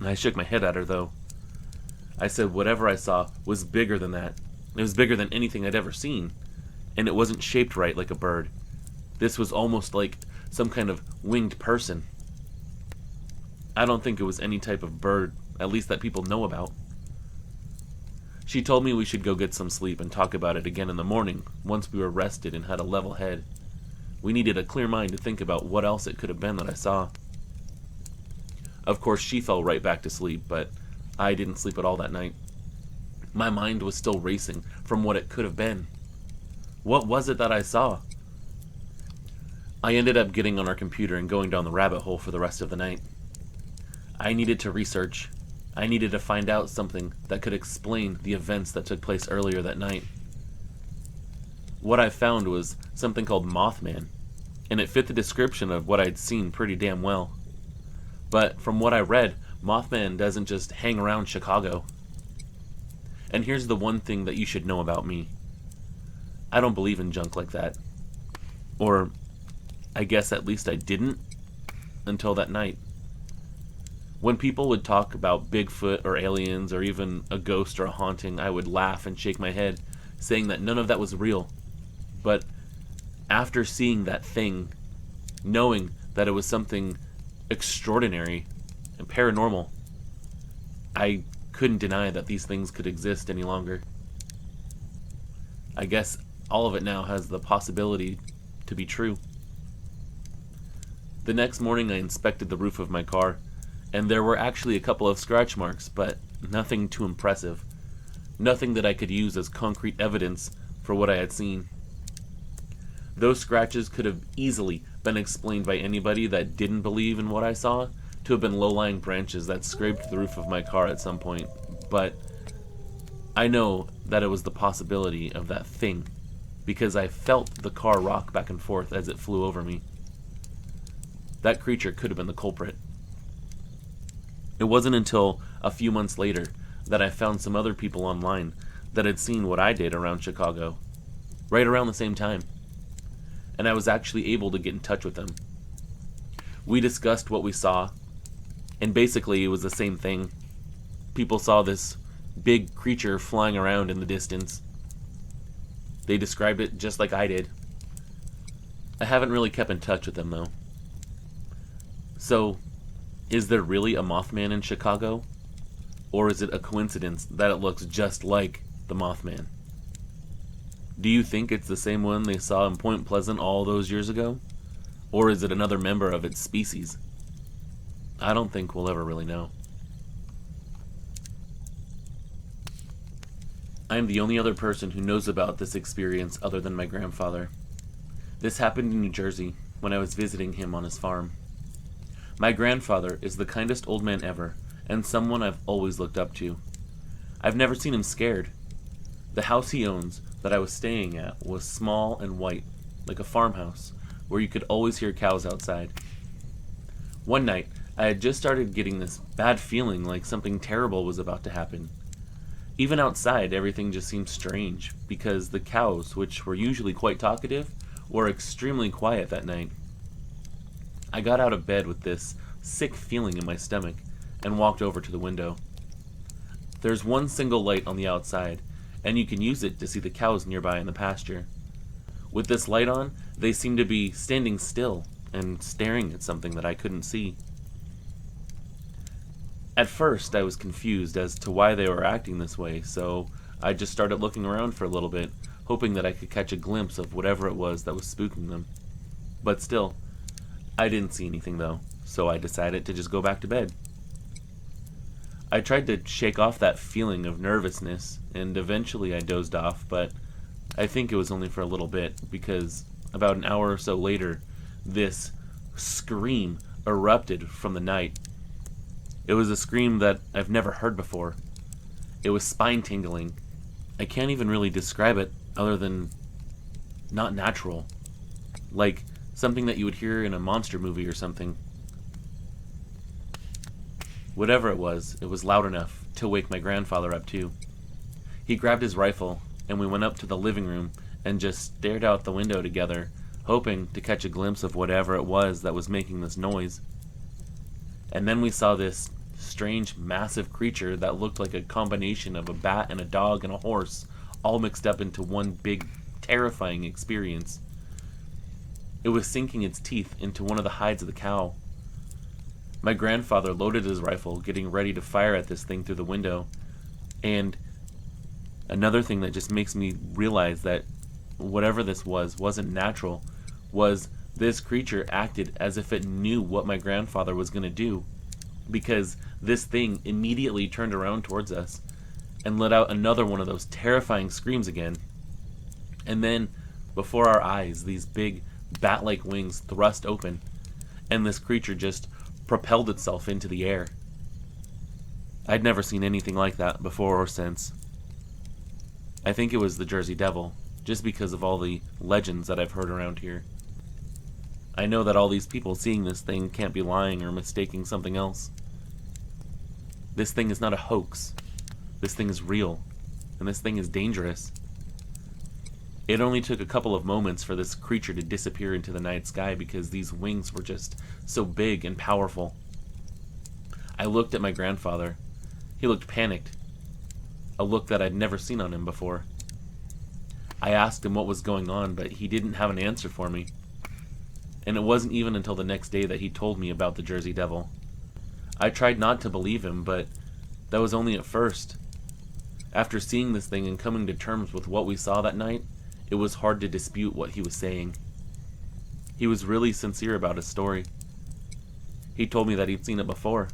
I shook my head at her, though. I said whatever I saw was bigger than that. It was bigger than anything I'd ever seen, and it wasn't shaped right like a bird. This was almost like some kind of winged person. I don't think it was any type of bird, at least that people know about. She told me we should go get some sleep and talk about it again in the morning, once we were rested and had a level head. We needed a clear mind to think about what else it could have been that I saw. Of course, she fell right back to sleep, but I didn't sleep at all that night. My mind was still racing from what it could have been. What was it that I saw? I ended up getting on our computer and going down the rabbit hole for the rest of the night. I needed to research. I needed to find out something that could explain the events that took place earlier that night. What I found was something called Mothman, and it fit the description of what I'd seen pretty damn well. But from what I read, Mothman doesn't just hang around Chicago. And here's the one thing that you should know about me. I don't believe in junk like that. Or, I guess at least I didn't, until that night. When people would talk about Bigfoot or aliens or even a ghost or a haunting, I would laugh and shake my head, saying that none of that was real. But after seeing that thing, knowing that it was something extraordinary and paranormal, I couldn't deny that these things could exist any longer. I guess all of it now has the possibility to be true. The next morning I inspected the roof of my car, and there were actually a couple of scratch marks, but nothing too impressive. Nothing that I could use as concrete evidence for what I had seen. Those scratches could have easily been explained by anybody that didn't believe in what I saw to have been low-lying branches that scraped the roof of my car at some point, but I know that it was the possibility of that thing, because I felt the car rock back and forth as it flew over me. That creature could have been the culprit. It wasn't until a few months later that I found some other people online that had seen what I did around Chicago, right around the same time, and I was actually able to get in touch with them. We discussed what we saw, and basically it was the same thing. People saw this big creature flying around in the distance. They described it just like I did. I haven't really kept in touch with them, though. So, is there really a Mothman in Chicago? Or is it a coincidence that it looks just like the Mothman? Do you think it's the same one they saw in Point Pleasant all those years ago? Or is it another member of its species? I don't think we'll ever really know. I am the only other person who knows about this experience other than my grandfather. This happened in New Jersey when I was visiting him on his farm. My grandfather is the kindest old man ever, and someone I've always looked up to. I've never seen him scared. The house he owns that I was staying at was small and white, like a farmhouse, where you could always hear cows outside. One night, I had just started getting this bad feeling like something terrible was about to happen. Even outside, everything just seemed strange, because the cows, which were usually quite talkative, were extremely quiet that night. I got out of bed with this sick feeling in my stomach and walked over to the window. There's one single light on the outside, and you can use it to see the cows nearby in the pasture. With this light on, they seemed to be standing still and staring at something that I couldn't see. At first, I was confused as to why they were acting this way, so I just started looking around for a little bit, hoping that I could catch a glimpse of whatever it was that was spooking them. But still, I didn't see anything though, so I decided to just go back to bed. I tried to shake off that feeling of nervousness, and eventually I dozed off, but I think it was only for a little bit, because about an hour or so later, this scream erupted from the night. It was a scream that I've never heard before. It was spine-tingling. I can't even really describe it other than not natural. Like something that you would hear in a monster movie or something. Whatever it was loud enough to wake my grandfather up too. He grabbed his rifle, and we went up to the living room and just stared out the window together, hoping to catch a glimpse of whatever it was that was making this noise. And then we saw this strange, massive creature that looked like a combination of a bat and a dog and a horse, all mixed up into one big, terrifying experience. It was sinking its teeth into one of the hides of the cow. My grandfather loaded his rifle, getting ready to fire at this thing through the window, and Another thing that just makes me realize that whatever this wasn't natural was this creature acted as if it knew what my grandfather was going to do, because this thing immediately turned around towards us and let out another one of those terrifying screams again. And then, before our eyes, these big bat-like wings thrust open, and this creature just propelled itself into the air. I'd never seen anything like that before or since. I think it was the Jersey Devil, just because of all the legends that I've heard around here. I know that all these people seeing this thing can't be lying or mistaking something else. This thing is not a hoax. This thing is real, and this thing is dangerous. It only took a couple of moments for this creature to disappear into the night sky because these wings were just so big and powerful. I looked at my grandfather. He looked panicked, a look that I'd never seen on him before. I asked him what was going on, but he didn't have an answer for me. And it wasn't even until the next day that he told me about the Jersey Devil. I tried not to believe him, but that was only at first. After seeing this thing and coming to terms with what we saw that night, it was hard to dispute what he was saying. He was really sincere about his story. He told me that he'd seen it before.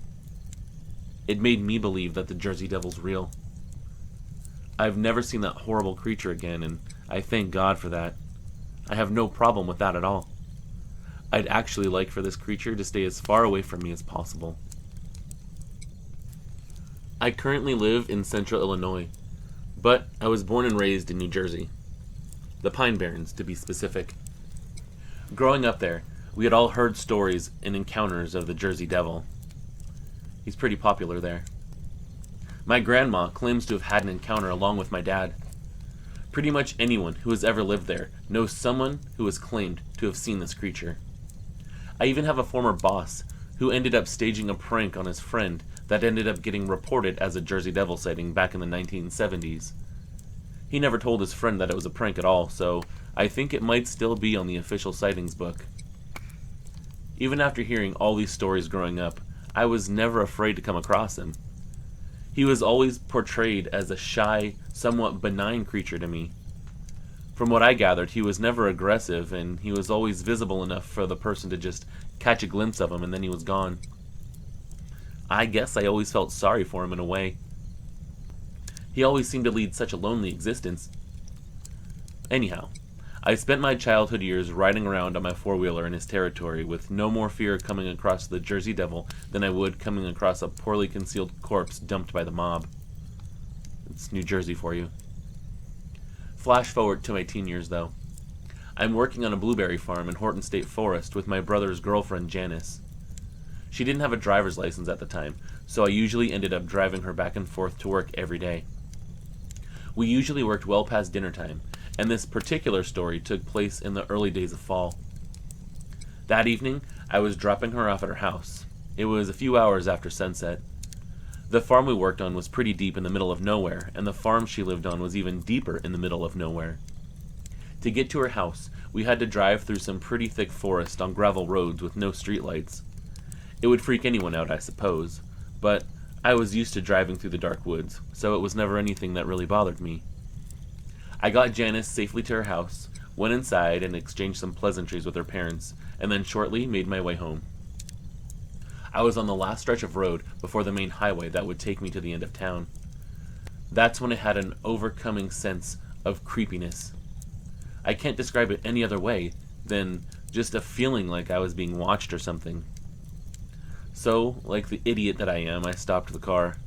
It made me believe that the Jersey Devil's real. I've never seen that horrible creature again, and I thank God for that. I have no problem with that at all. I'd actually like for this creature to stay as far away from me as possible. I currently live in central Illinois, but I was born and raised in New Jersey. The Pine Barrens, to be specific. Growing up there, we had all heard stories and encounters of the Jersey Devil. He's pretty popular there. My grandma claims to have had an encounter along with my dad. Pretty much anyone who has ever lived there knows someone who has claimed to have seen this creature. I even have a former boss who ended up staging a prank on his friend that ended up getting reported as a Jersey Devil sighting back in the 1970s. He never told his friend that it was a prank at all, so I think it might still be on the official sightings book. Even after hearing all these stories growing up, I was never afraid to come across him. He was always portrayed as a shy, somewhat benign creature to me. From what I gathered, he was never aggressive, and he was always visible enough for the person to just catch a glimpse of him and then he was gone. I guess I always felt sorry for him in a way. He always seemed to lead such a lonely existence. Anyhow, I spent my childhood years riding around on my four-wheeler in his territory with no more fear of coming across the Jersey Devil than I would coming across a poorly concealed corpse dumped by the mob. It's New Jersey for you. Flash forward to my teen years, though. I'm working on a blueberry farm in Horton State Forest with my brother's girlfriend, Janice. She didn't have a driver's license at the time, so I usually ended up driving her back and forth to work every day. We usually worked well past dinner time, and this particular story took place in the early days of fall. That evening, I was dropping her off at her house. It was a few hours after sunset. The farm we worked on was pretty deep in the middle of nowhere, and the farm she lived on was even deeper in the middle of nowhere. To get to her house, we had to drive through some pretty thick forest on gravel roads with no streetlights. It would freak anyone out, I suppose, but I was used to driving through the dark woods, so it was never anything that really bothered me. I got Janice safely to her house, went inside and exchanged some pleasantries with her parents, and then shortly made my way home. I was on the last stretch of road before the main highway that would take me to the end of town. That's when I had an overcoming sense of creepiness. I can't describe it any other way than just a feeling like I was being watched or something. So, like the idiot that I am, I stopped the car.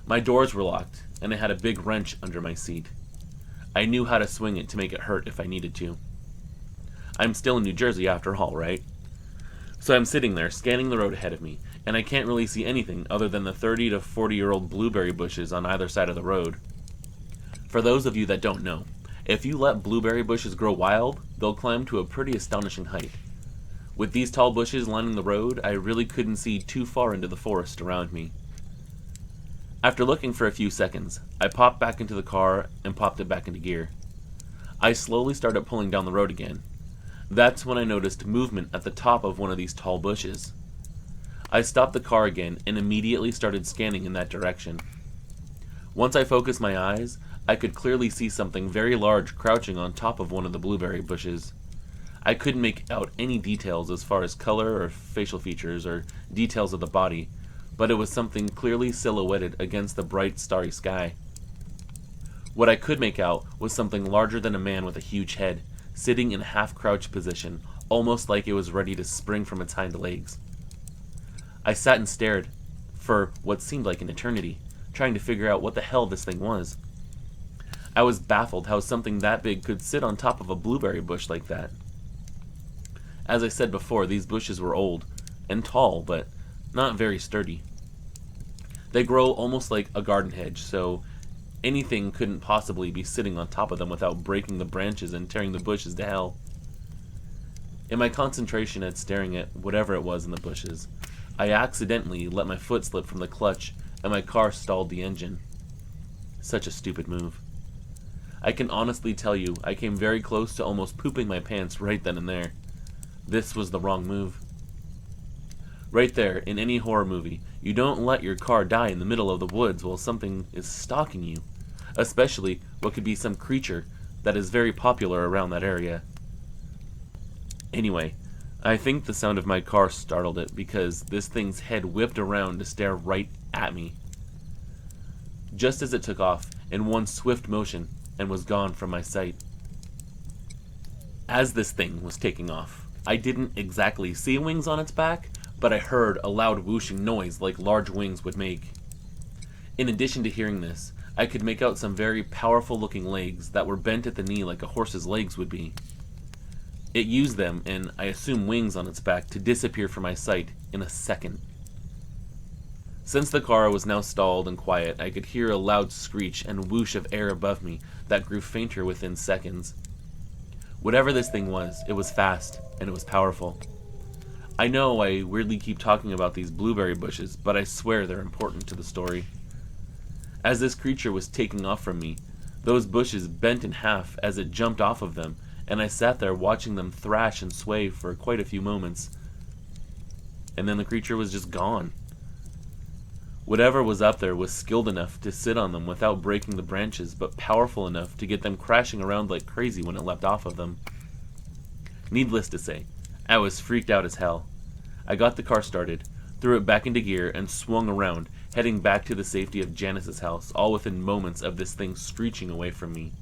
My doors were locked, and I had a big wrench under my seat. I knew how to swing it to make it hurt if I needed to. I'm still in New Jersey after all, right? So I'm sitting there, scanning the road ahead of me, and I can't really see anything other than the 30 to 40-year-old blueberry bushes on either side of the road. For those of you that don't know, if you let blueberry bushes grow wild, they'll climb to a pretty astonishing height. With these tall bushes lining the road, I really couldn't see too far into the forest around me. After looking for a few seconds, I popped back into the car and popped it back into gear. I slowly started pulling down the road again. That's when I noticed movement at the top of one of these tall bushes. I stopped the car again and immediately started scanning in that direction. Once I focused my eyes, I could clearly see something very large crouching on top of one of the blueberry bushes. I couldn't make out any details as far as color or facial features or details of the body, but it was something clearly silhouetted against the bright starry sky. What I could make out was something larger than a man with a huge head, sitting in a half-crouched position, almost like it was ready to spring from its hind legs. I sat and stared for what seemed like an eternity, trying to figure out what the hell this thing was. I was baffled how something that big could sit on top of a blueberry bush like that. As I said before, these bushes were old and tall, but not very sturdy. They grow almost like a garden hedge, so anything couldn't possibly be sitting on top of them without breaking the branches and tearing the bushes to hell. In my concentration at staring at whatever it was in the bushes, I accidentally let my foot slip from the clutch and my car stalled the engine. Such a stupid move. I can honestly tell you I came very close to almost pooping my pants right then and there. This was the wrong move. Right there, in any horror movie, you don't let your car die in the middle of the woods while something is stalking you, especially what could be some creature that is very popular around that area. Anyway, I think the sound of my car startled it because this thing's head whipped around to stare right at me. Just as it took off in one swift motion and was gone from my sight. As this thing was taking off, I didn't exactly see wings on its back, but I heard a loud whooshing noise like large wings would make. In addition to hearing this, I could make out some very powerful looking legs that were bent at the knee like a horse's legs would be. It used them, and I assume wings on its back, to disappear from my sight in a second. Since the car was now stalled and quiet, I could hear a loud screech and whoosh of air above me that grew fainter within seconds. Whatever this thing was, it was fast, and it was powerful. I know I weirdly keep talking about these blueberry bushes, but I swear they're important to the story. As this creature was taking off from me, those bushes bent in half as it jumped off of them, and I sat there watching them thrash and sway for quite a few moments. And then the creature was just gone. Whatever was up there was skilled enough to sit on them without breaking the branches, but powerful enough to get them crashing around like crazy when it leapt off of them. Needless to say, I was freaked out as hell. I got the car started, threw it back into gear, and swung around, heading back to the safety of Janice's house, all within moments of this thing screeching away from me.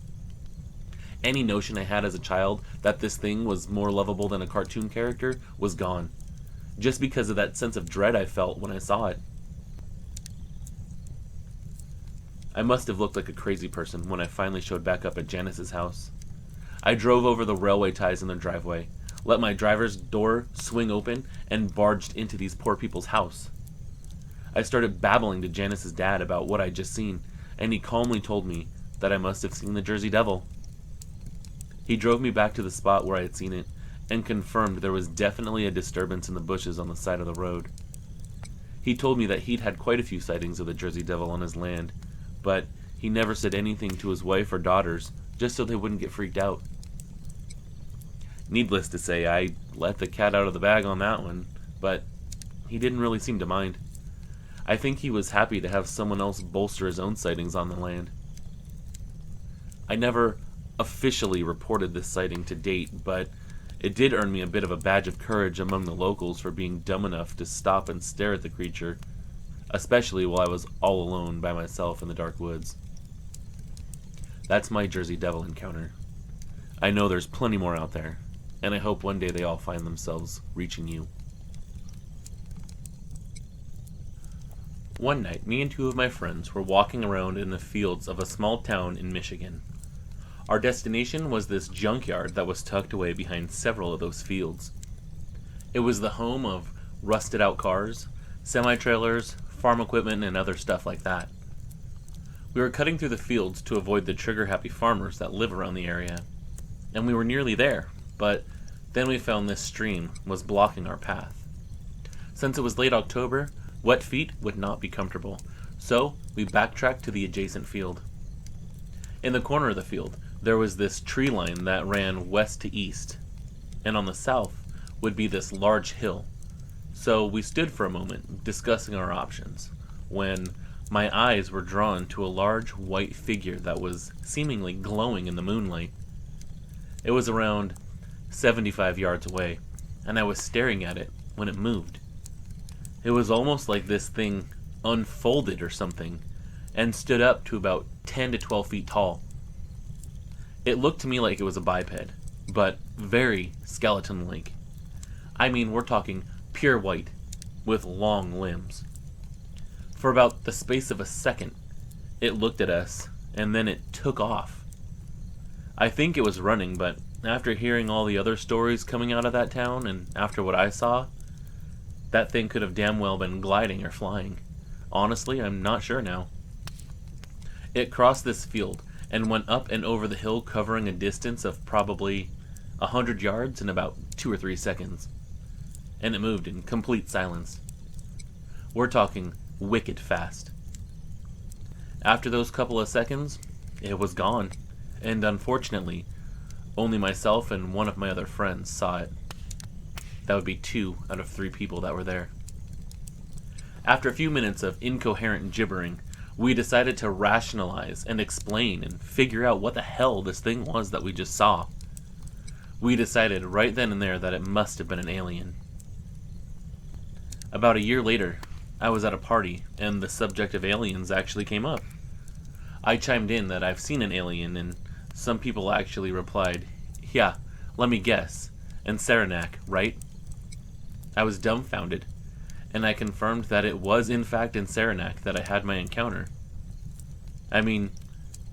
Any notion I had as a child that this thing was more lovable than a cartoon character was gone, just because of that sense of dread I felt when I saw it. I must have looked like a crazy person when I finally showed back up at Janice's house. I drove over the railway ties in their driveway, let my driver's door swing open, and barged into these poor people's house. I started babbling to Janice's dad about what I'd just seen, and he calmly told me that I must have seen the Jersey Devil. He drove me back to the spot where I had seen it, and confirmed there was definitely a disturbance in the bushes on the side of the road. He told me that he'd had quite a few sightings of the Jersey Devil on his land, but he never said anything to his wife or daughters, just so they wouldn't get freaked out. Needless to say, I let the cat out of the bag on that one, but he didn't really seem to mind. I think he was happy to have someone else bolster his own sightings on the land. I never officially reported this sighting to date, but it did earn me a bit of a badge of courage among the locals for being dumb enough to stop and stare at the creature, especially while I was all alone by myself in the dark woods. That's my Jersey Devil encounter. I know there's plenty more out there, and I hope one day they all find themselves reaching you. One night, me and two of my friends were walking around in the fields of a small town in Michigan. Our destination was this junkyard that was tucked away behind several of those fields. It was the home of rusted out cars, semi-trailers, farm equipment, and other stuff like that. We were cutting through the fields to avoid the trigger-happy farmers that live around the area, and we were nearly there, but then we found this stream was blocking our path. Since it was late October, wet feet would not be comfortable, so we backtracked to the adjacent field. In the corner of the field, there was this tree line that ran west to east, and on the south would be this large hill. So we stood for a moment, discussing our options, when My eyes were drawn to a large white figure that was seemingly glowing in the moonlight. It was around 75 yards away, and I was staring at it when it moved. It was almost like this thing unfolded or something, and stood up to about 10 to 12 feet tall. It looked to me like it was a biped, but very skeleton-like. I mean, we're talking pure white, with long limbs. For about the space of a second, it looked at us, and then it took off. I think it was running, but after hearing all the other stories coming out of that town, and after what I saw, that thing could have damn well been gliding or flying. Honestly, I'm not sure now. It crossed this field, and went up and over the hill, covering a distance of probably 100 yards in about 2 or 3 seconds. And it moved in complete silence. We're talking wicked fast. After those couple of seconds, it was gone, and unfortunately, only myself and one of my other friends saw it. That would be 2 out of 3 people that were there. After a few minutes of incoherent gibbering, we decided to rationalize and explain and figure out what the hell this thing was that we just saw. We decided right then and there that it must have been an alien. About a year later, I was at a party, and the subject of aliens actually came up. I chimed in that I've seen an alien, and some people actually replied, "Yeah, let me guess, and Saranac, right?" I was dumbfounded, and I confirmed that it was in fact in Saranac that I had my encounter. I mean,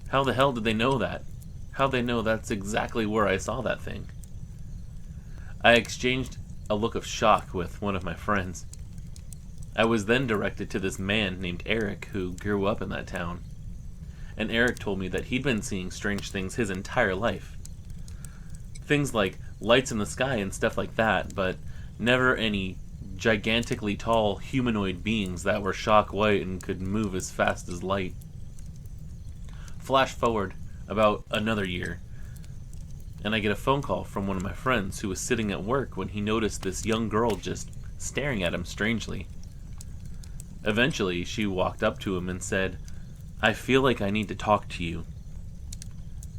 how the hell did they know that? How'd they know that's exactly where I saw that thing? I exchanged a look of shock with one of my friends. I was then directed to this man named Eric who grew up in that town. And Eric told me that he'd been seeing strange things his entire life. Things like lights in the sky and stuff like that, but never any gigantically tall humanoid beings that were shock white and could move as fast as light. Flash forward about another year, and I get a phone call from one of my friends who was sitting at work when he noticed this young girl just staring at him strangely. Eventually, she walked up to him and said, "I feel like I need to talk to you."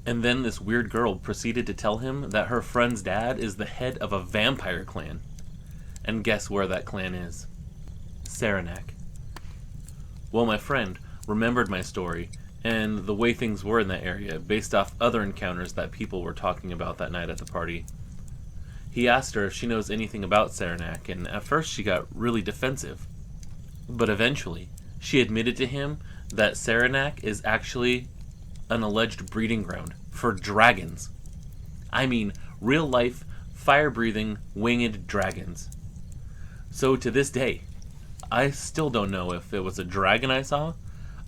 And then this weird girl proceeded to tell him that her friend's dad is the head of a vampire clan. And guess where that clan is? Saranac. Well, my friend remembered my story and the way things were in that area based off other encounters that people were talking about that night at the party. He asked her if she knows anything about Saranac, and at first she got really defensive. But eventually, she admitted to him that Saranac is actually an alleged breeding ground for dragons. I mean, real-life, fire-breathing, winged dragons. So to this day, I still don't know if it was a dragon I saw,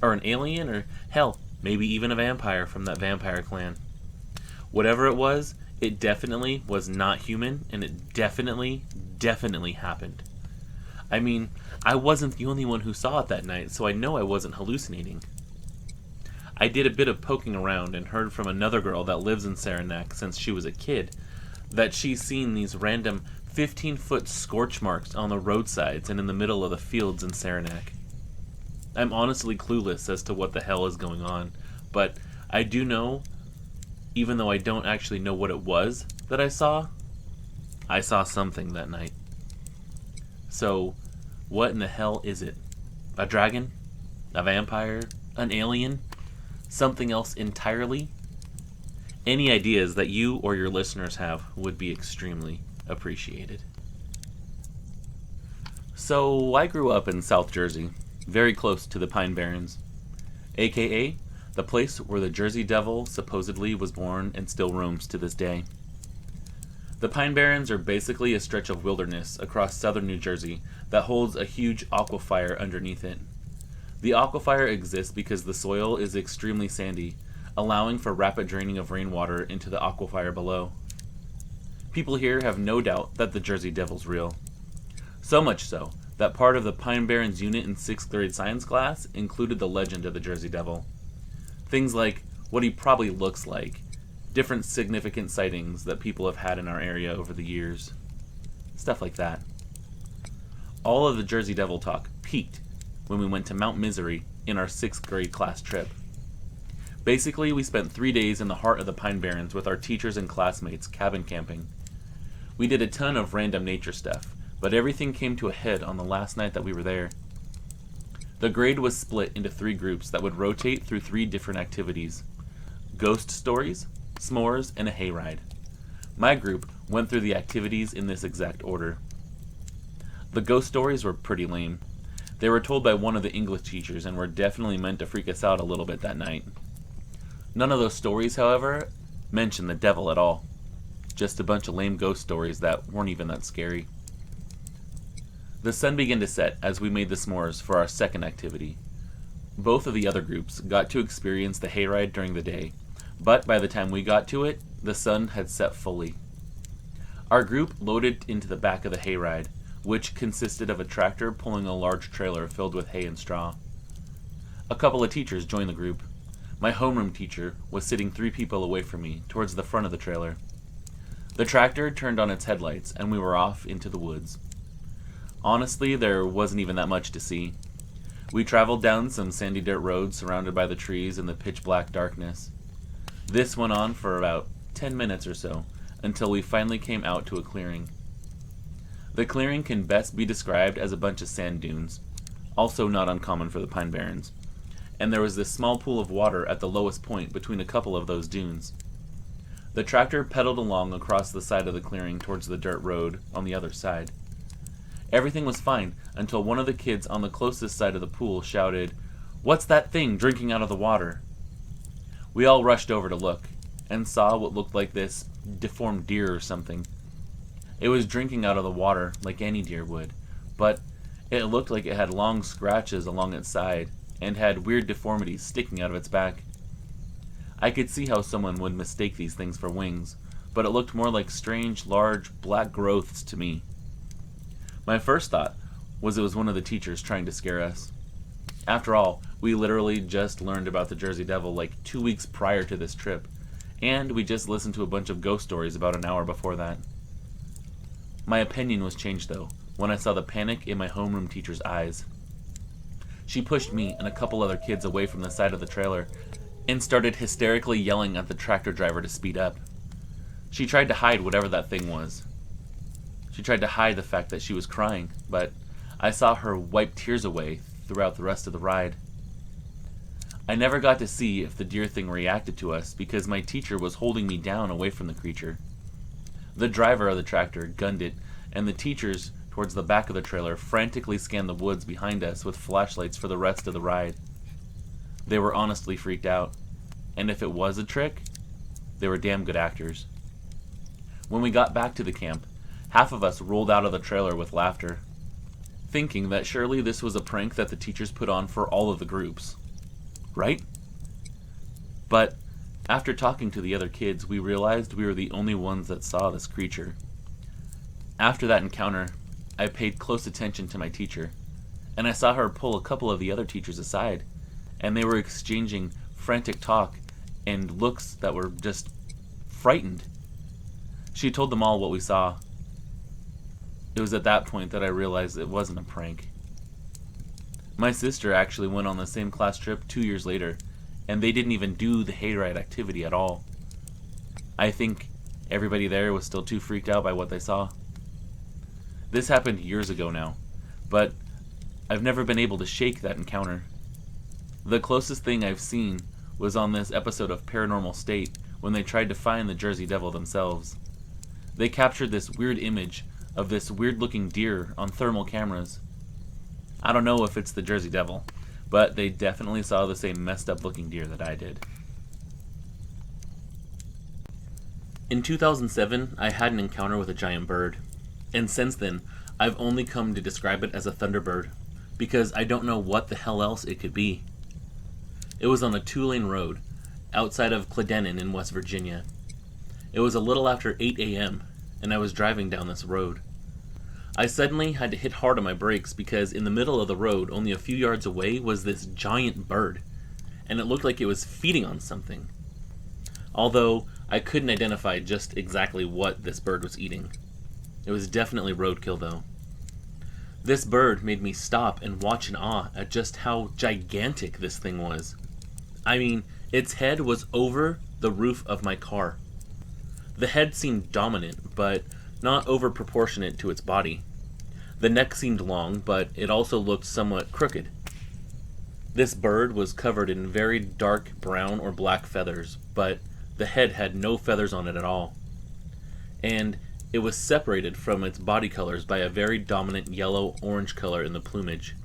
or an alien, or hell, maybe even a vampire from that vampire clan. Whatever it was, it definitely was not human, and it definitely happened. I mean, I wasn't the only one who saw it that night, so I know I wasn't hallucinating. I did a bit of poking around and heard from another girl that lives in Saranac since she was a kid that she's seen these random 15-foot scorch marks on the roadsides and in the middle of the fields in Saranac. I'm honestly clueless as to what the hell is going on, but I do know, even though I don't actually know what it was that I saw something that night. So, what in the hell is it? A dragon? A vampire? An alien? Something else entirely? Any ideas that you or your listeners have would be extremely appreciated. So, I grew up in South Jersey, very close to the Pine Barrens, aka the place where the Jersey Devil supposedly was born and still roams to this day. The Pine Barrens are basically a stretch of wilderness across southern New Jersey that holds a huge aquifer underneath it. The aquifer exists because the soil is extremely sandy, allowing for rapid draining of rainwater into the aquifer below. People here have no doubt that the Jersey Devil's real. So much so that part of the Pine Barrens unit in 6th grade science class included the legend of the Jersey Devil. Things like what he probably looks like, different significant sightings that people have had in our area over the years. Stuff like that. All of the Jersey Devil talk peaked when we went to Mount Misery in our 6th grade class trip. Basically, we spent 3 days in the heart of the Pine Barrens with our teachers and classmates cabin camping. We did a ton of random nature stuff, but everything came to a head on the last night that we were there. The grade was split into 3 groups that would rotate through 3 different activities: ghost stories, s'mores, and a hayride. My group went through the activities in this exact order. The ghost stories were pretty lame. They were told by one of the English teachers and were definitely meant to freak us out a little bit that night. None of those stories, however, mentioned the devil at all. Just a bunch of lame ghost stories that weren't even that scary. The sun began to set as we made the s'mores for our 2nd activity. Both of the other groups got to experience the hayride during the day, but by the time we got to it, the sun had set fully. Our group loaded into the back of the hayride, which consisted of a tractor pulling a large trailer filled with hay and straw. A couple of teachers joined the group. My homeroom teacher was sitting 3 people away from me, towards the front of the trailer. The tractor turned on its headlights, and we were off into the woods. Honestly, there wasn't even that much to see. We traveled down some sandy dirt roads surrounded by the trees in the pitch-black darkness. This went on for about 10 minutes or so, until we finally came out to a clearing. The clearing can best be described as a bunch of sand dunes, also not uncommon for the Pine Barrens, and there was this small pool of water at the lowest point between a couple of those dunes. The tractor pedaled along across the side of the clearing towards the dirt road on the other side. Everything was fine until one of the kids on the closest side of the pool shouted, "What's that thing drinking out of the water?" We all rushed over to look, and saw what looked like this deformed deer or something. It was drinking out of the water like any deer would, but it looked like it had long scratches along its side, and had weird deformities sticking out of its back. I could see how someone would mistake these things for wings, but it looked more like strange, large, black growths to me. My first thought was it was one of the teachers trying to scare us. After all, we literally just learned about the Jersey Devil like 2 weeks prior to this trip, and we just listened to a bunch of ghost stories about an hour before that. My opinion was changed, though, when I saw the panic in my homeroom teacher's eyes. She pushed me and a couple other kids away from the side of the trailer and started hysterically yelling at the tractor driver to speed up. She tried to hide whatever that thing was. She tried to hide the fact that she was crying, but I saw her wipe tears away throughout the rest of the ride. I never got to see if the deer thing reacted to us because my teacher was holding me down away from the creature. The driver of the tractor gunned it, and the teachers towards the back of the trailer frantically scanned the woods behind us with flashlights for the rest of the ride. They were honestly freaked out, and if it was a trick, they were damn good actors. When we got back to the camp, half of us rolled out of the trailer with laughter, thinking that surely this was a prank that the teachers put on for all of the groups. Right? But after talking to the other kids, we realized we were the only ones that saw this creature. After that encounter, I paid close attention to my teacher, and I saw her pull a couple of the other teachers aside, and they were exchanging frantic talk and looks that were just frightened. She told them all what we saw. It was at that point that I realized it wasn't a prank. My sister actually went on the same class trip 2 years later, and they didn't even do the hayride activity at all. I think everybody there was still too freaked out by what they saw. This happened years ago now, but I've never been able to shake that encounter. The closest thing I've seen was on this episode of Paranormal State when they tried to find the Jersey Devil themselves. They captured this weird image of this weird-looking deer on thermal cameras. I don't know if it's the Jersey Devil, but they definitely saw the same messed-up-looking deer that I did. In 2007, I had an encounter with a giant bird, and since then, I've only come to describe it as a Thunderbird, because I don't know what the hell else it could be. It was on a 2-lane road, outside of Clendenin in West Virginia. It was a little after 8 a.m., and I was driving down this road. I suddenly had to hit hard on my brakes because in the middle of the road, only a few yards away, was this giant bird, and it looked like it was feeding on something. Although, I couldn't identify just exactly what this bird was eating. It was definitely roadkill, though. This bird made me stop and watch in awe at just how gigantic this thing was. I mean, its head was over the roof of my car. The head seemed dominant, but not over proportionate to its body. The neck seemed long, but it also looked somewhat crooked. This bird was covered in very dark brown or black feathers, but the head had no feathers on it at all. And it was separated from its body colors by a very dominant yellow-orange color in the plumage.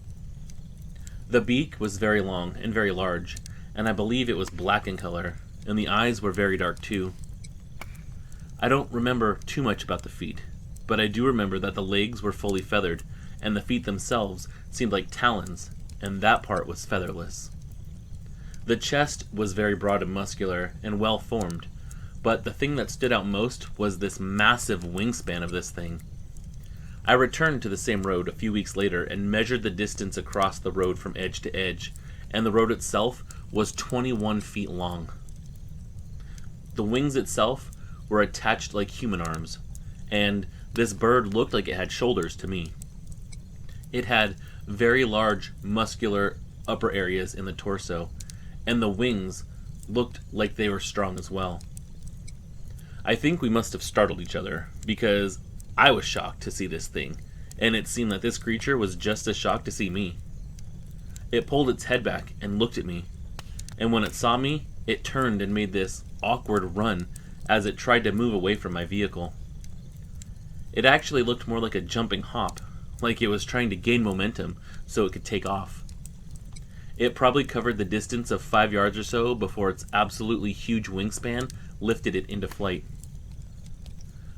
The beak was very long and very large, and I believe it was black in color, and the eyes were very dark too. I don't remember too much about the feet, but I do remember that the legs were fully feathered, and the feet themselves seemed like talons, and that part was featherless. The chest was very broad and muscular and well formed, but the thing that stood out most was this massive wingspan of this thing. I returned to the same road a few weeks later and measured the distance across the road from edge to edge, and the road itself was 21 feet long. The wings itself were attached like human arms, and this bird looked like it had shoulders to me. It had very large, muscular upper areas in the torso, and the wings looked like they were strong as well. I think we must have startled each other, because I was shocked to see this thing, and it seemed that this creature was just as shocked to see me. It pulled its head back and looked at me, and when it saw me, it turned and made this awkward run as it tried to move away from my vehicle. It actually looked more like a jumping hop, like it was trying to gain momentum so it could take off. It probably covered the distance of 5 yards or so before its absolutely huge wingspan lifted it into flight.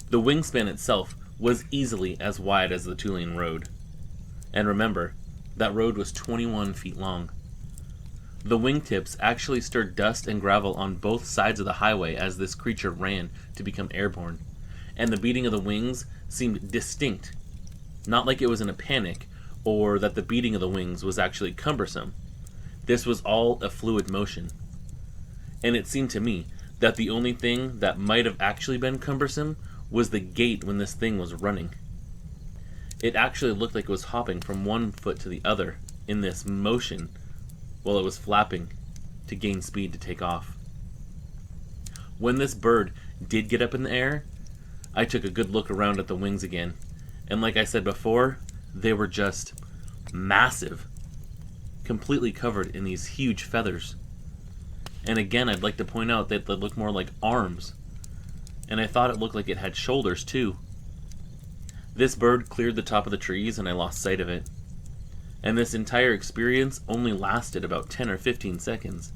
The wingspan itself was easily as wide as the two-lane road. And remember, that road was 21 feet long. The wingtips actually stirred dust and gravel on both sides of the highway as this creature ran to become airborne, and the beating of the wings seemed distinct, not like it was in a panic or that the beating of the wings was actually cumbersome. This was all a fluid motion. And it seemed to me that the only thing that might have actually been cumbersome was the gait when this thing was running. It actually looked like it was hopping from one foot to the other in this motion while it was flapping to gain speed to take off. When this bird did get up in the air, I took a good look around at the wings again, and like I said before, they were just massive, completely covered in these huge feathers. And again, I'd like to point out that they look more like arms, and I thought it looked like it had shoulders too. This bird cleared the top of the trees and I lost sight of it. And this entire experience only lasted about 10 or 15 seconds.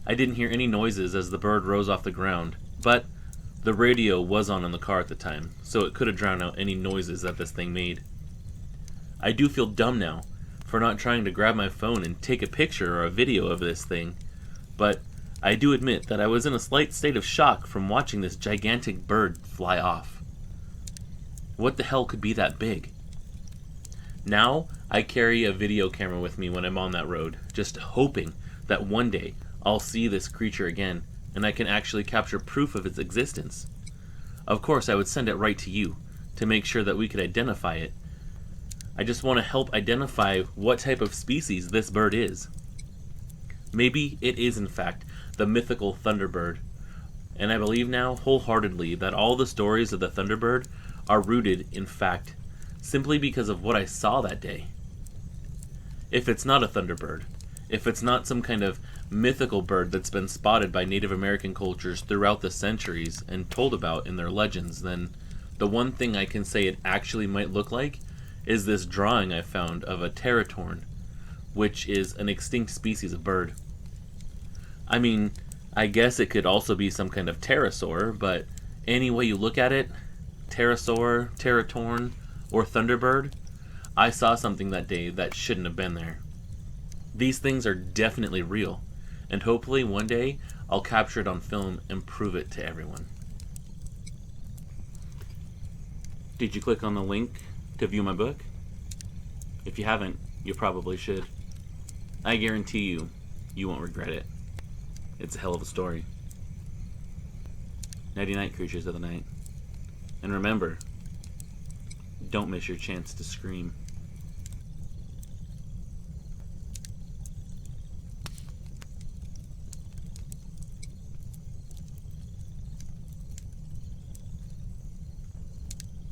I didn't hear any noises as the bird rose off the ground, but the radio was on in the car at the time, so it could have drowned out any noises that this thing made. I do feel dumb now for not trying to grab my phone and take a picture or a video of this thing, but I do admit that I was in a slight state of shock from watching this gigantic bird fly off. What the hell could be that big? Now, I carry a video camera with me when I'm on that road, just hoping that one day I'll see this creature again, and I can actually capture proof of its existence. Of course, I would send it right to you, to make sure that we could identify it. I just want to help identify what type of species this bird is. Maybe it is in fact the mythical Thunderbird, and I believe now wholeheartedly that all the stories of the Thunderbird are rooted in fact, simply because of what I saw that day. If it's not a Thunderbird, if it's not some kind of mythical bird that's been spotted by Native American cultures throughout the centuries and told about in their legends, then the one thing I can say it actually might look like is this drawing I found of a teratorn, which is an extinct species of bird. I mean, I guess it could also be some kind of pterosaur, but any way you look at it, pterosaur, teratorn, or Thunderbird, I saw something that day that shouldn't have been there. These things are definitely real, and hopefully one day I'll capture it on film and prove it to everyone. Did you click on the link to view my book? If you haven't, you probably should. I guarantee you won't regret it. It's a hell of a story. Nighty night, creatures of the night. And remember, don't miss your chance to scream.